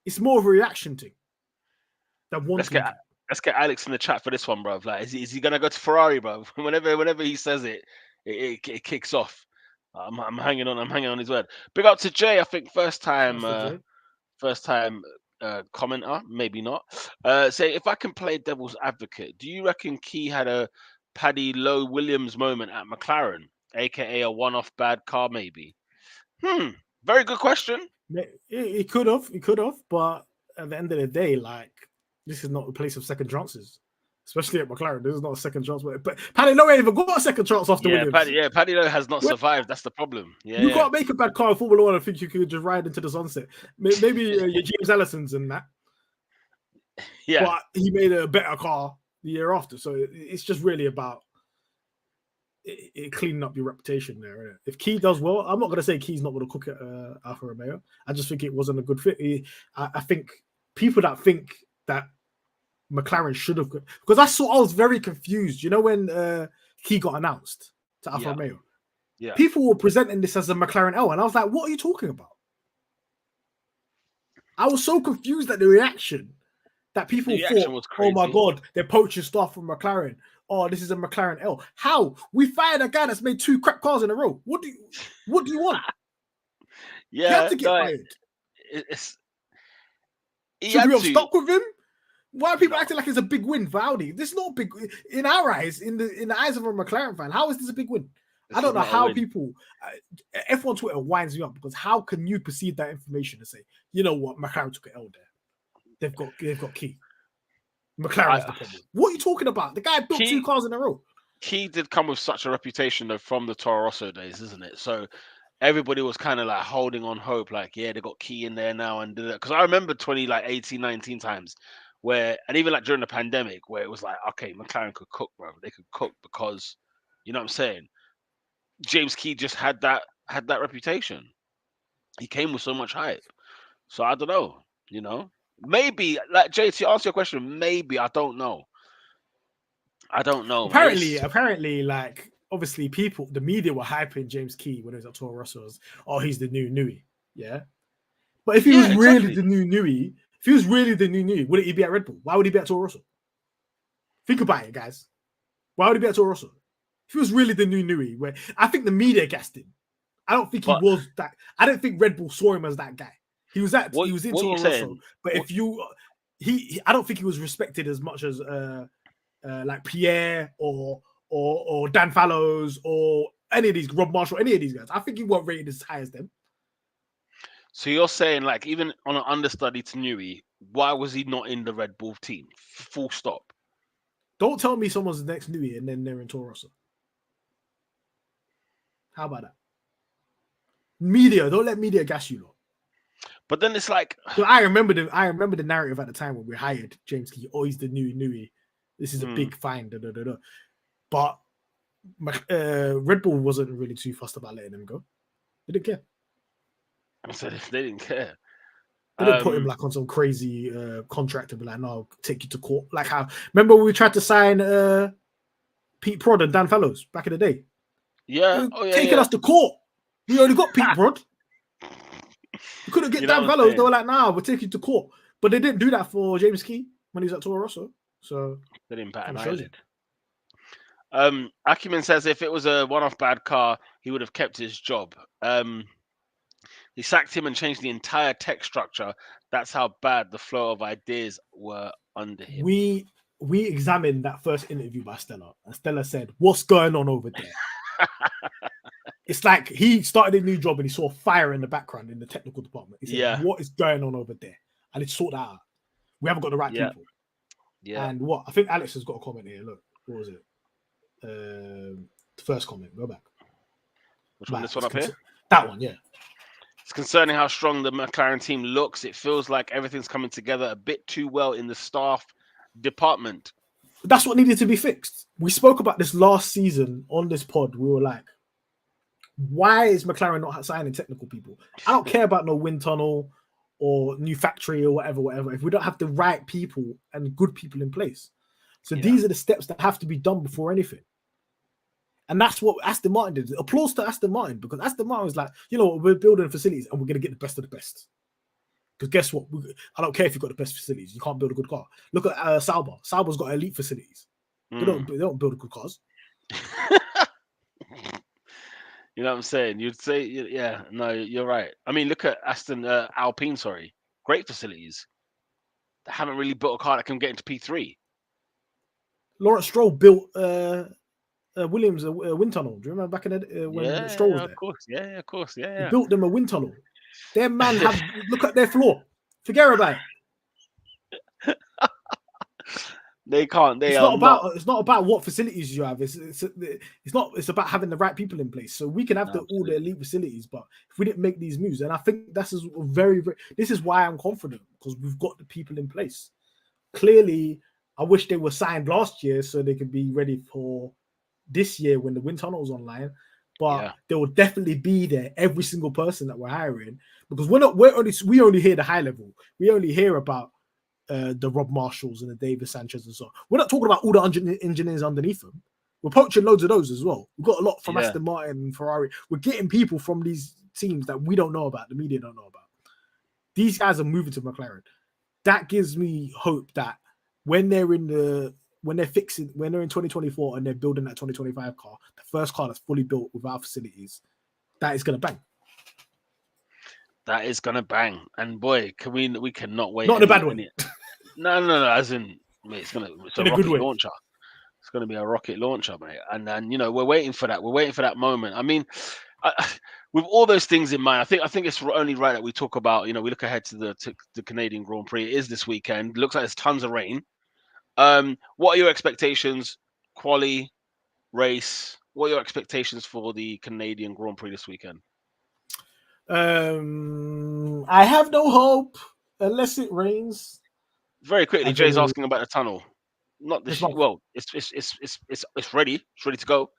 It's more of a reaction thing than Let's wanting get to. let's get Alex in the chat for this one, bro. Like, is he gonna go to Ferrari, bro? Whenever he says it kicks off. I'm hanging on. I'm hanging on his word. Big up to Jay. I think first time. Shouts to Jay. First time commenter, maybe not. Say, if I can play devil's advocate, do you reckon Key had a Paddy Lowe Williams moment at McLaren, aka a one-off bad car, maybe? Very good question. He could have, but at the end of the day, like, this is not the place of second chances, especially at McLaren. This is not a second chance. But Paddy Lowe ain't even got a second chance after Yeah, Williams. Paddy Lowe has not survived. That's the problem. You Yeah. can't make a bad car in Formula One and think you could just ride into the sunset. Maybe your James Ellison's and that. Yeah. But he made a better car the year after. So it's just really about cleaning up your reputation there. Right? If Key does well, I'm not going to say Key's not going to cook at Alfa Romeo. I just think it wasn't a good fit. I think people that think that McLaren should have, because I was very confused. You know, when Key got announced to Alfa Romeo, people were presenting this as a McLaren L, and I was like, what are you talking about? I was so confused at the reaction that people thought, oh my God, they're poaching stuff from McLaren. Oh, this is a McLaren L. How? We fired a guy that's made 2 crap cars in a row. What do you want? Yeah, he had to get fired. Should we have stuck with him? Why are people acting like it's a big win for Audi? This is not a big in our eyes, in the eyes of a McLaren fan. How is this a big win? I This is don't know not a how win. people. F1 Twitter winds me up because how can you perceive that information and say, you know what, McLaren took an L there. They've got key. McLaren's the I, problem. What are you talking about? The guy built 2 Key cars in a row. Key did come with such a reputation though from the Toro Rosso days, isn't it? So everybody was kind of like holding on hope, like, yeah, they got Key in there now and because I remember 20 like 18, 19 times where, and even like during the pandemic where it was like, okay, McLaren could cook, bro. They could cook because, you know what I'm saying? James Key just had that reputation. He came with so much hype. So I don't know, you know. Maybe like Jay, to answer your question, maybe I don't know. I don't know. Apparently, like obviously, the media were hyping James Key when he was at Toro Rosso's. Oh, he's the new Nui. Yeah, but if he was Yeah, really exactly. the new Nui, if he was really the new Nui, wouldn't he be at Red Bull? Why would he be at Toro Rosso? Think about it, guys. Why would he be at Toro Rosso? If he was really the new Nui, where I think the media gassed him. I don't think he But was that. I don't think Red Bull saw him as that guy. He was what in what you Toro Rosso, saying? but What, if you I don't think he was respected as much as like Pierre or Dan Fallows or any of these Rob Marshall, any of these guys. I think he wasn't rated as high as them. so you're saying like even on an understudy to Newey, why was he not in the Red Bull team? Full stop. Don't tell me someone's the next Newey and then they're in Toro Rosso. How about that? Media, don't let media gas you lot. But then it's like, So I remember the narrative at the time when we hired James Key. Oh, he's the new Newey. This is a hmm, big find. Da, da, da, da. But Red Bull wasn't really too fussed about letting him go. They didn't care. so they didn't care. They didn't put him Um, like on some crazy contract and be like, no, I'll take you to court. Like how remember when we tried to sign Pete Prod and Dan Fellows back in the day? They yeah, were oh yeah, taking yeah. us to court. We only got Pete Prod. We couldn't get You know Dan what I'm Fellows. They saying? were like, nah, we'll take you to court. But they didn't do that for James Key when he was at Toro Rosso. So They didn't bat kind an of shows you. eyelid. Acumen says if it was a one-off bad car, he would have kept his job. He sacked him and changed the entire tech structure. That's how bad the flow of ideas were under him. We examined that first interview by Stella, and Stella said, "What's going on over there?" It's like he started a new job and he saw fire in the background in the technical department. He said, Yeah, "What is going on over there?" And it's sort that out. We haven't got the right yeah, people. yeah. And what I think Alex has got a comment here. Look, what was it? The first comment. Go back. Which one? This one up here? That one, yeah. It's concerning how strong the McLaren team looks. It feels like everything's coming together a bit too well in the staff department. That's what needed to be fixed. We spoke about this last season on this pod. We were like, why is McLaren not signing technical people? I don't care about no wind tunnel or new factory or whatever. If we don't have the right people and good people in place. So Yeah, these are the steps that have to be done before anything. And that's what Aston Martin did. Applause to Aston Martin because Aston Martin was like, you know what, we're building facilities and we're going to get the best of the best. Because guess what? I don't care if you've got the best facilities. You can't build a good car. Look at Sauber. Sauber's got elite facilities. They mm. don't build good cars. You know what I'm saying? You'd say, yeah, no, you're right. I mean, look at Alpine, sorry. Great facilities. They haven't really built a car that can get into P3. Lawrence Stroll built Williams a wind tunnel. Do you remember back in when Yeah, Stroll was yeah, of there? course. Yeah, of course. He Yeah, built them a wind tunnel. Their man have look at their floor. Forget about it. they can't. They It's are not not. about what facilities you have. It's not. It's about having the right people in place. So we can have No, all the absolutely. elite facilities, but if we didn't make these moves, and I think that's very. This is why I'm confident because we've got the people in place. Clearly, I wish they were signed last year so they could be ready for this year when the wind tunnel's online. But Yeah, they will definitely be there. Every single person that we're hiring because we only hear the high level. We only hear about the Rob Marshalls and the David Sanchez and so on. We're not talking about all the engineers underneath them. We're poaching loads of those as well. We've got a lot from yeah. Aston Martin and Ferrari. We're getting people from these teams that we don't know about, the media don't know about. These guys are moving to McLaren. That gives me hope that when they're in 2024 and they're building that 2025 car, the first car that's fully built with our facilities, that is going to bang. That is gonna bang. And boy, can we cannot wait Not in a bad way, any. No, no, no. As in, mate, it's a in a good rocket way. launcher. It's going to be a rocket launcher, mate. And we're waiting for that. We're waiting for that moment. I mean, I, with all those things in mind, I think it's only right that we talk about. We look ahead to the Canadian Grand Prix. It is this weekend. Looks like there's tons of rain. What are your expectations? Quali race. What are your expectations for the Canadian Grand Prix this weekend? I have no hope unless it rains. Very quickly, I Jay's genuinely, asking about the tunnel. Not this this. month, Well, it's ready. It's ready to go.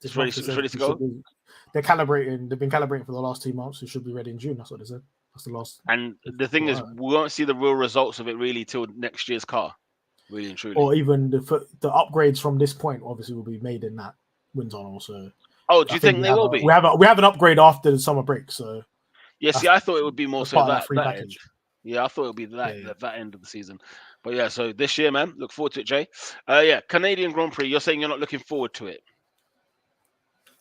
this It's ready. month they It's said ready to it should go. be. They're calibrating. They've been calibrating for the last 2 months. It should be ready in June. That's what they said. That's the last. And the thing is, we won't see the real results of it really till next year's car, really and truly. Or even the upgrades from this point, obviously, will be made in that wind tunnel. So, Oh, do I you think think they will be? we have an upgrade after the summer break. So Yeah. See, I thought it would be more that's so part of that that free that end. package. Yeah, I thought it would be Yeah, that end of the season. But yeah, so this year, man, look forward to it, Jay. Yeah, Canadian Grand Prix. You're saying you're not looking forward to it?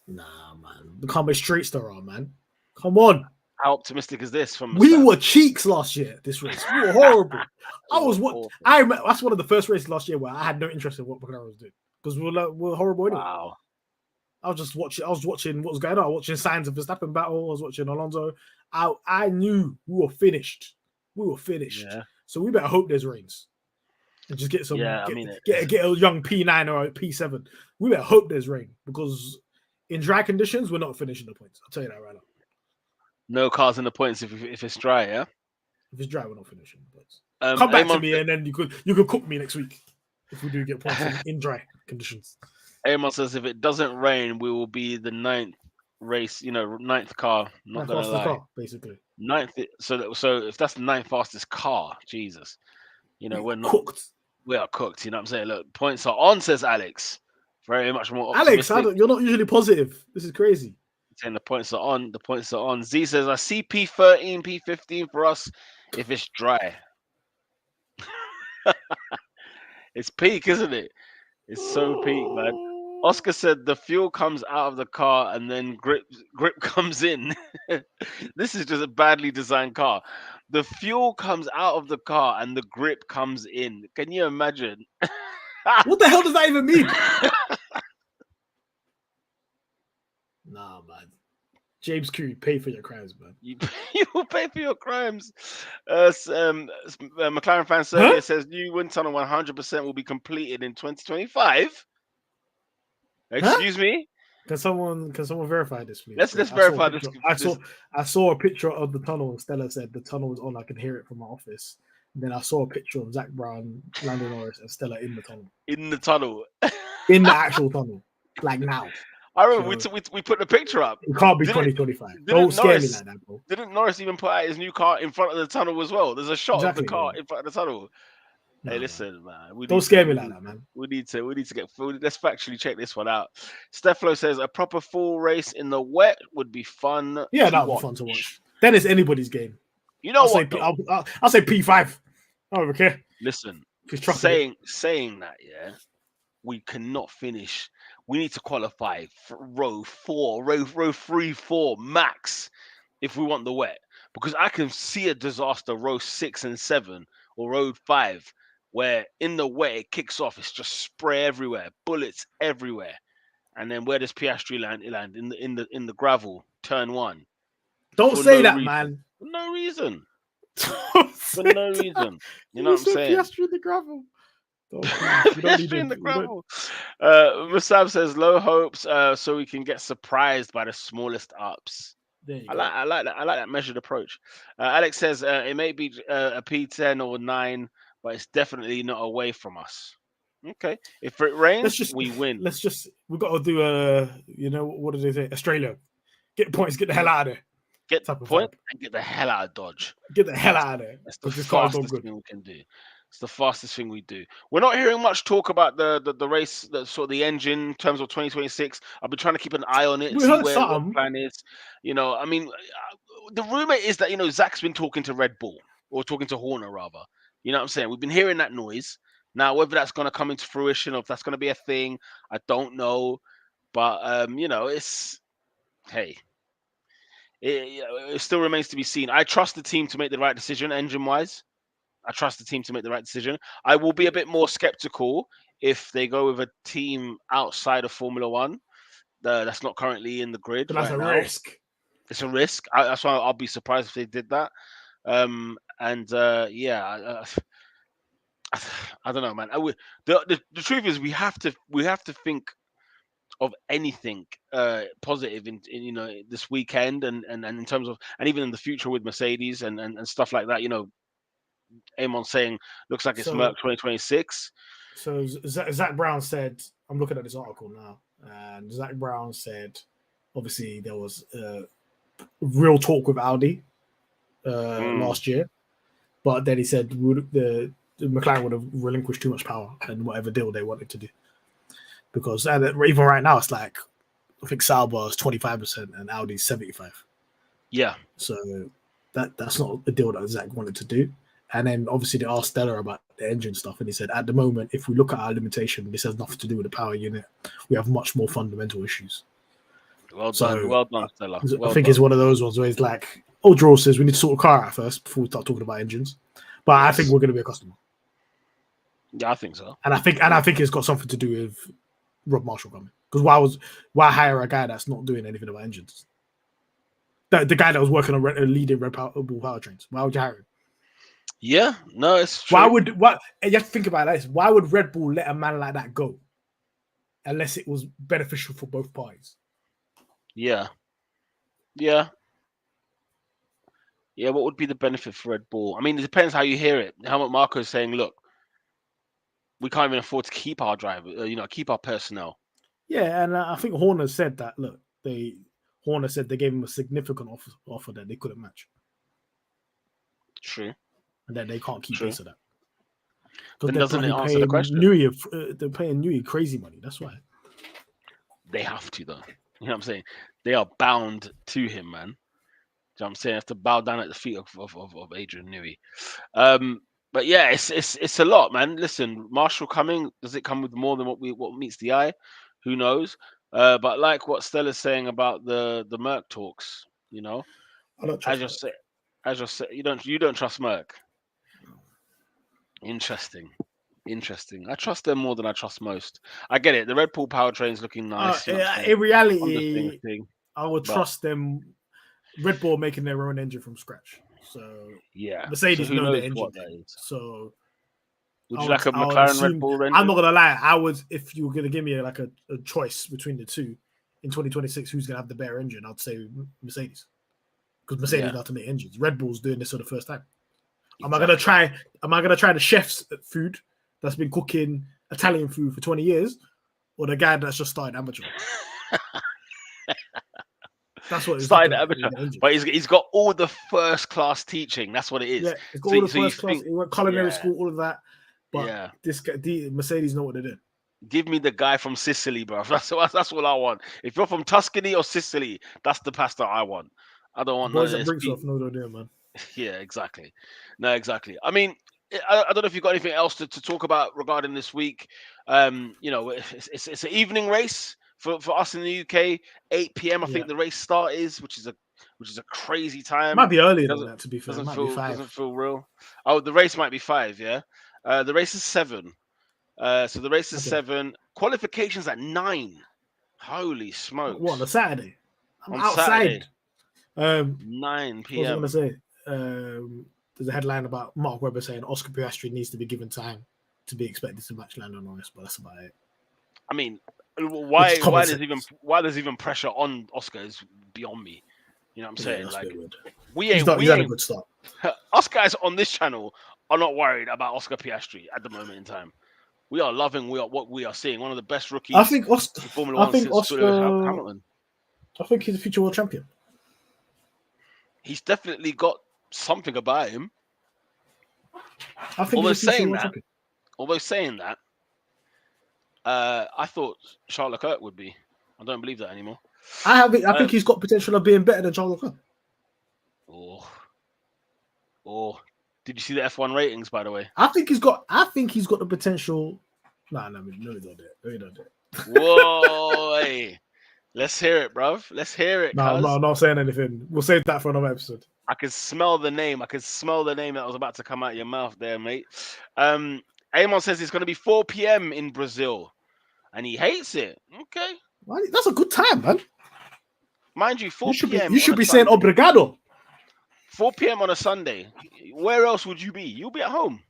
Nah, man. Look how much streets there are, man. Come on. How optimistic is this from We Sam? were cheeks last year. This race, we were horrible. Awful. That's one of the first races last year where I had no interest in what McLaren was doing because we were horrible anyway. Wow. I was watching what was going on. I was watching signs of Verstappen battle. I was watching Alonso. I knew we were finished. Yeah. So we better hope there's rains and just get some. Yeah, get a young P9 or a P7. We better hope there's rain because in dry conditions we're not finishing the points. I'll tell you that right now. No cars in the points if it's dry, yeah. If it's dry, we're not finishing the points. Come back to me and then you could cook me next week if we do get points in dry conditions. Amon says if it doesn't rain, we will be the ninth race. Ninth car. Not gonna lie. Car, basically. Ninth. So if that's the ninth fastest car, Jesus, we're not cooked. We are cooked. You know what I'm saying? Look, points are on, says Alex. Very much more Alex, optimistic. you're not usually positive. This is crazy. Saying the points are on. The points are on. Z says I see P13, P15 for us if it's dry. It's peak, isn't it? It's so peak, man. Oscar said the fuel comes out of the car and then grip comes in. This is just a badly designed car. The fuel comes out of the car and the grip comes in. Can you imagine? What the hell does that even mean? Nah, man. James Curry, pay for your crimes, man. You will pay for your crimes. McLaren fan survey says new wind tunnel 100% will be completed in 2025. Excuse me. Can someone verify this, please? Let's verify this. I saw a picture of the tunnel. And Stella said the tunnel was on. I could hear it from my office. And then I saw a picture of Zach Brown, Lando Norris, and Stella in the tunnel. In the tunnel. In the actual tunnel, like now. I remember we put the picture up. It can't be 2025. Don't scare me like that, bro. Didn't Norris even put out his new car in front of the tunnel as well? There's a shot of the car in front of the tunnel. Hey, listen, man. Don't scare me like that, man. We need to get food. Let's factually check this one out. Steflo says a proper full race in the wet would be fun. Yeah, that would be fun to watch. Then it's anybody's game. You know what? I'll say P5. I don't care. Listen, saying that, yeah, we cannot finish. We need to qualify for row 3, 4 max if we want the wet. Because I can see a disaster row 6 and 7 or row 5 where in the wet it kicks off. It's just spray everywhere, bullets everywhere, and then where does Piastri land? It land in the gravel, turn 1. Don't say that, man. For no reason. For no reason. You know what I'm saying? Piastri in the gravel. Piastri in the gravel. Musab says low hopes, so we can get surprised by the smallest ups. I like that measured approach. Alex says it may be a P10 or 9, but it's definitely not away from us. Okay, if it rains, we win. We've got to do what did they say? Australia, get points, get the hell out of there. Get the point and get the hell out of Dodge. Get the hell out of there. That's the fastest thing we can do. It's the fastest thing we do. We're not hearing much talk about the race, the engine in terms of 2026. I've been trying to keep an eye on it and see what the plan is. I mean, the rumor is that Zach's been talking to Red Bull or talking to Horner rather. You know what I'm saying? We've been hearing that noise. Now, whether that's going to come into fruition or if that's going to be a thing, I don't know. But it still remains to be seen. I trust the team to make the right decision engine-wise. I trust the team to make the right decision. I will be a bit more skeptical if they go with a team outside of Formula One that's not currently in the grid But that's right a now. risk. It's a risk. That's why I'll be surprised if they did that. And yeah, I don't know, man. The truth is, we have to think of anything positive in this weekend and in terms of and even in the future with Mercedes and stuff like that. Amon saying looks like it's Merc So 2026. Zach Brown said, I'm looking at this article now, and Zach Brown said, obviously there was real talk with Audi Mm, last year, but then he said the McLaren would have relinquished too much power in whatever deal they wanted to do, because even right now it's like I think Sauber is 25% and Audi's 75%. yeah, So that's not a deal that Zach wanted to do. And then obviously they asked Stella about the engine stuff, and he said, at the moment, if we look at our limitation, this has nothing to do with the power unit. We have much more fundamental issues. So well done, Stella. I Well think it's done. one of those ones where it's like, oh, Draw says we need to sort a car out first before we start talking about engines. But I think Yes, we're going to be a customer, yeah, I think so. and I think it's got something to do with Rob Marshall coming. Because why hire a guy that's not doing anything about engines? The guy that was working on leading Red Bull powertrains. Why would you hire him? Yeah, no, it's Why true. would what? You have to think about this. Why would Red Bull let a man like that go, unless it was beneficial for both parties? Yeah, yeah, yeah. What would be the benefit for Red Bull? I mean, it depends how you hear it. Helmut Marko is saying, look, we can't even afford to keep our driver, keep our personnel. Yeah, and I think Horner said that. Look, Horner said they gave him a significant offer that they couldn't match, True, and that they can't keep true. pace of that because Then they're doesn't it bloody answer the paying question? Newey. They're paying Newey crazy money. That's why. They have to, though. You know what I'm saying? They are bound to him, man. You know what I'm saying? They have to bow down at the feet of Adrian Newey. But yeah, it's a lot, man. Listen, Marshall coming, does it come with more than what meets the eye? Who knows? But like what Stella's saying about the Merc talks, I don't as trust you Merck. say, you don't trust Merc. Interesting. Interesting. I trust them more than I trust most. I get it. The Red Bull powertrain's looking nice. You know what I'm saying? In Honda's doing a reality, thing, I would but trust them. Red Bull making their own engine from scratch. So yeah. So Mercedes who know knows their engine what game. that is? So Would you like a I would McLaren Red assume. Bull I'm not engine? gonna lie. I would, if you were gonna give me like a choice between the two in 2026, who's gonna have the better engine? I'd say Mercedes, because Mercedes Yeah, know how to make engines. Red Bull's doing this for the first time. Am I gonna exactly. try? Am I gonna try the chef's food that's been cooking Italian food for 20 years, or the guy that's just started amateur? That's what it's Started looking like amateur, with the engine. but he's got all the first class teaching. That's what it is. Yeah, it's got So all the so you first class. think, It went culinary yeah, school, all of that. But yeah. this guy, Mercedes know what they're doing. Give me the guy from Sicily, bro. That's what I want. If you're from Tuscany or Sicily, that's the pasta I want. I don't The want none boys of at this. Brinksoft know what they're doing, man. Yeah, exactly. No, exactly. I mean, I don't know if you've got anything else to talk about regarding this week. It's an evening race for us in the UK. 8 p.m. I Yeah, think the race start is, which is a crazy it time. might be earlier than Doesn't that. To be fair, it doesn't might be feel doesn't 5. feel real. Oh, the race might be 5. Yeah, the race is 7. So the race is Okay, 7. Qualifications at 9. Holy what on a smokes! Saturday? I'm On outside. Saturday, What was I 9 p.m. gonna say? There's a headline about Mark Webber saying Oscar Piastri needs to be given time to be expected to match Lando Norris, but that's about it. I mean, Which is why common sense. why there's even pressure on Oscar is beyond me. You know what I'm Yeah, saying? that's a Like bit weird. we ain't He's we had a ain't good start. us guys on this channel are not worried about Oscar Piastri at the moment in time. We are loving what we are seeing. One of the best I rookies think Oscar. in Formula I One think since Lewis Oscar. Hamilton. I think he's a future world champion. He's definitely got something about him. I think he's Although a future saying world that, champion. although saying that, I thought Charles Leclerc would be. I don't believe that anymore. I think Um, he's got potential of being better than Charles Leclerc. or or did you see the F1 ratings by the way? I think he's got. I think he's got the potential. No, he don't do it. No, he don't do it. Whoa, hey, let's hear it, bruv. Let's hear it, No, cuz. I'm not saying anything. We'll save that for another episode. I could smell the name. I could smell the name that was about to come out of your mouth there, mate. Um, Amon says it's going to be 4 p.m. in Brazil, and he hates it. Okay, Why? That's a good time, man. mind you, You 4 should be p.m. you on should a be saying Sunday. obrigado. 4 p.m. on a Sunday. Where else would you be? You'll be at home.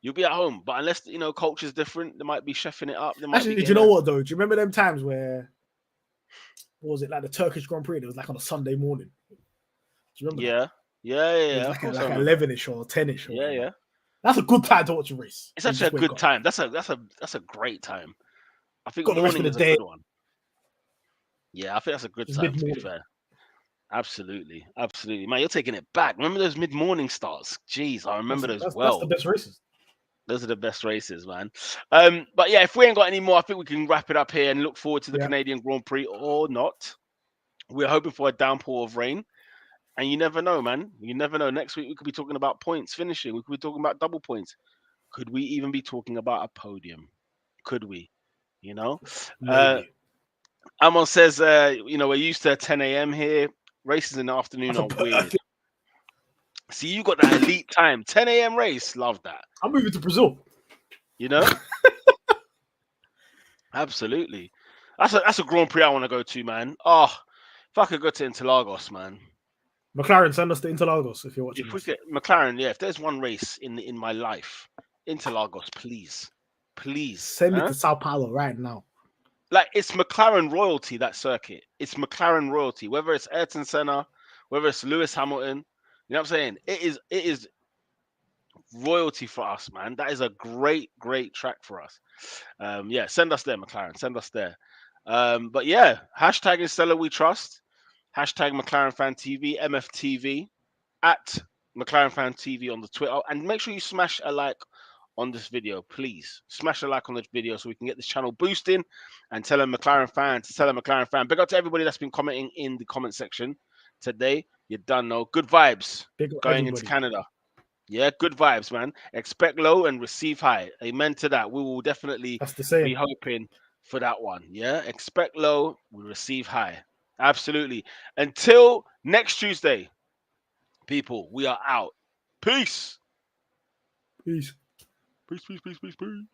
You'll be at home. But unless culture's different, they might be chefing it up. They might be Actually, do you getting know a what though? Do you remember them times where what was it like the Turkish Grand Prix? It was like on a Sunday morning. Do you remember that? yeah, yeah, yeah, It was yeah. Of like course I like remember. 11ish or 10ish or Yeah, whatever. yeah. That's a good time to watch a race. It's And actually a just wake good up. time. That's a great time. I think Got the rest of morning the is a day. good one. Yeah, I think that's a good Just time. mid To be morning. fair, absolutely, absolutely, man. You're taking it back. Remember those mid-morning starts? Jeez, I remember those That's the well. best races. Those are the best races, man. But yeah, if we ain't got any more, I think we can wrap it up here and look forward to the Yeah. Canadian Grand Prix or not. We're hoping for a downpour of rain. And you never know, man. You never know. Next week we could be talking about points finishing. We could be talking about double points. Could we even be talking about a podium? Could we? You know? Uh Maybe. Amon says we're used to 10 a.m. here. Races in the afternoon That's a are weird. perfect. See, you got that elite time. 10 a.m. race. Love that. I'm moving to Brazil. You know? Absolutely. That's a Grand Prix I want to go to, man. Oh, if I could go to Interlagos, man. McLaren, send us to Interlagos if you're watching If we this. could, McLaren, yeah. If there's one race in my life, Interlagos, please, please. Send me Huh? to Sao Paulo right now. Like it's McLaren royalty that circuit. It's McLaren royalty. Whether it's Ayrton Senna, whether it's Lewis Hamilton, you know what I'm saying? It is royalty for us, man. That is a great, great track for us. Yeah, send us there, McLaren. Send us there. But yeah, hashtag Instella We Trust. Hashtag McLaren Fan TV, MFTV, at McLaren Fan TV on the Twitter. And make sure you smash a like on this video, please. Smash a like on this video so we can get this channel boosting and tell a McLaren fan to tell a McLaren fan. Big up to everybody that's been commenting in the comment section today. You done know. Good vibes Big up going into everybody. Canada. Yeah, good vibes, man. Expect low and receive high. Amen to that. We will definitely That's the be saying. hoping for that one. Yeah, expect low, we receive high. Absolutely. Until next Tuesday, people, we are out. Peace. Peace. Peace, peace, peace, peace, peace.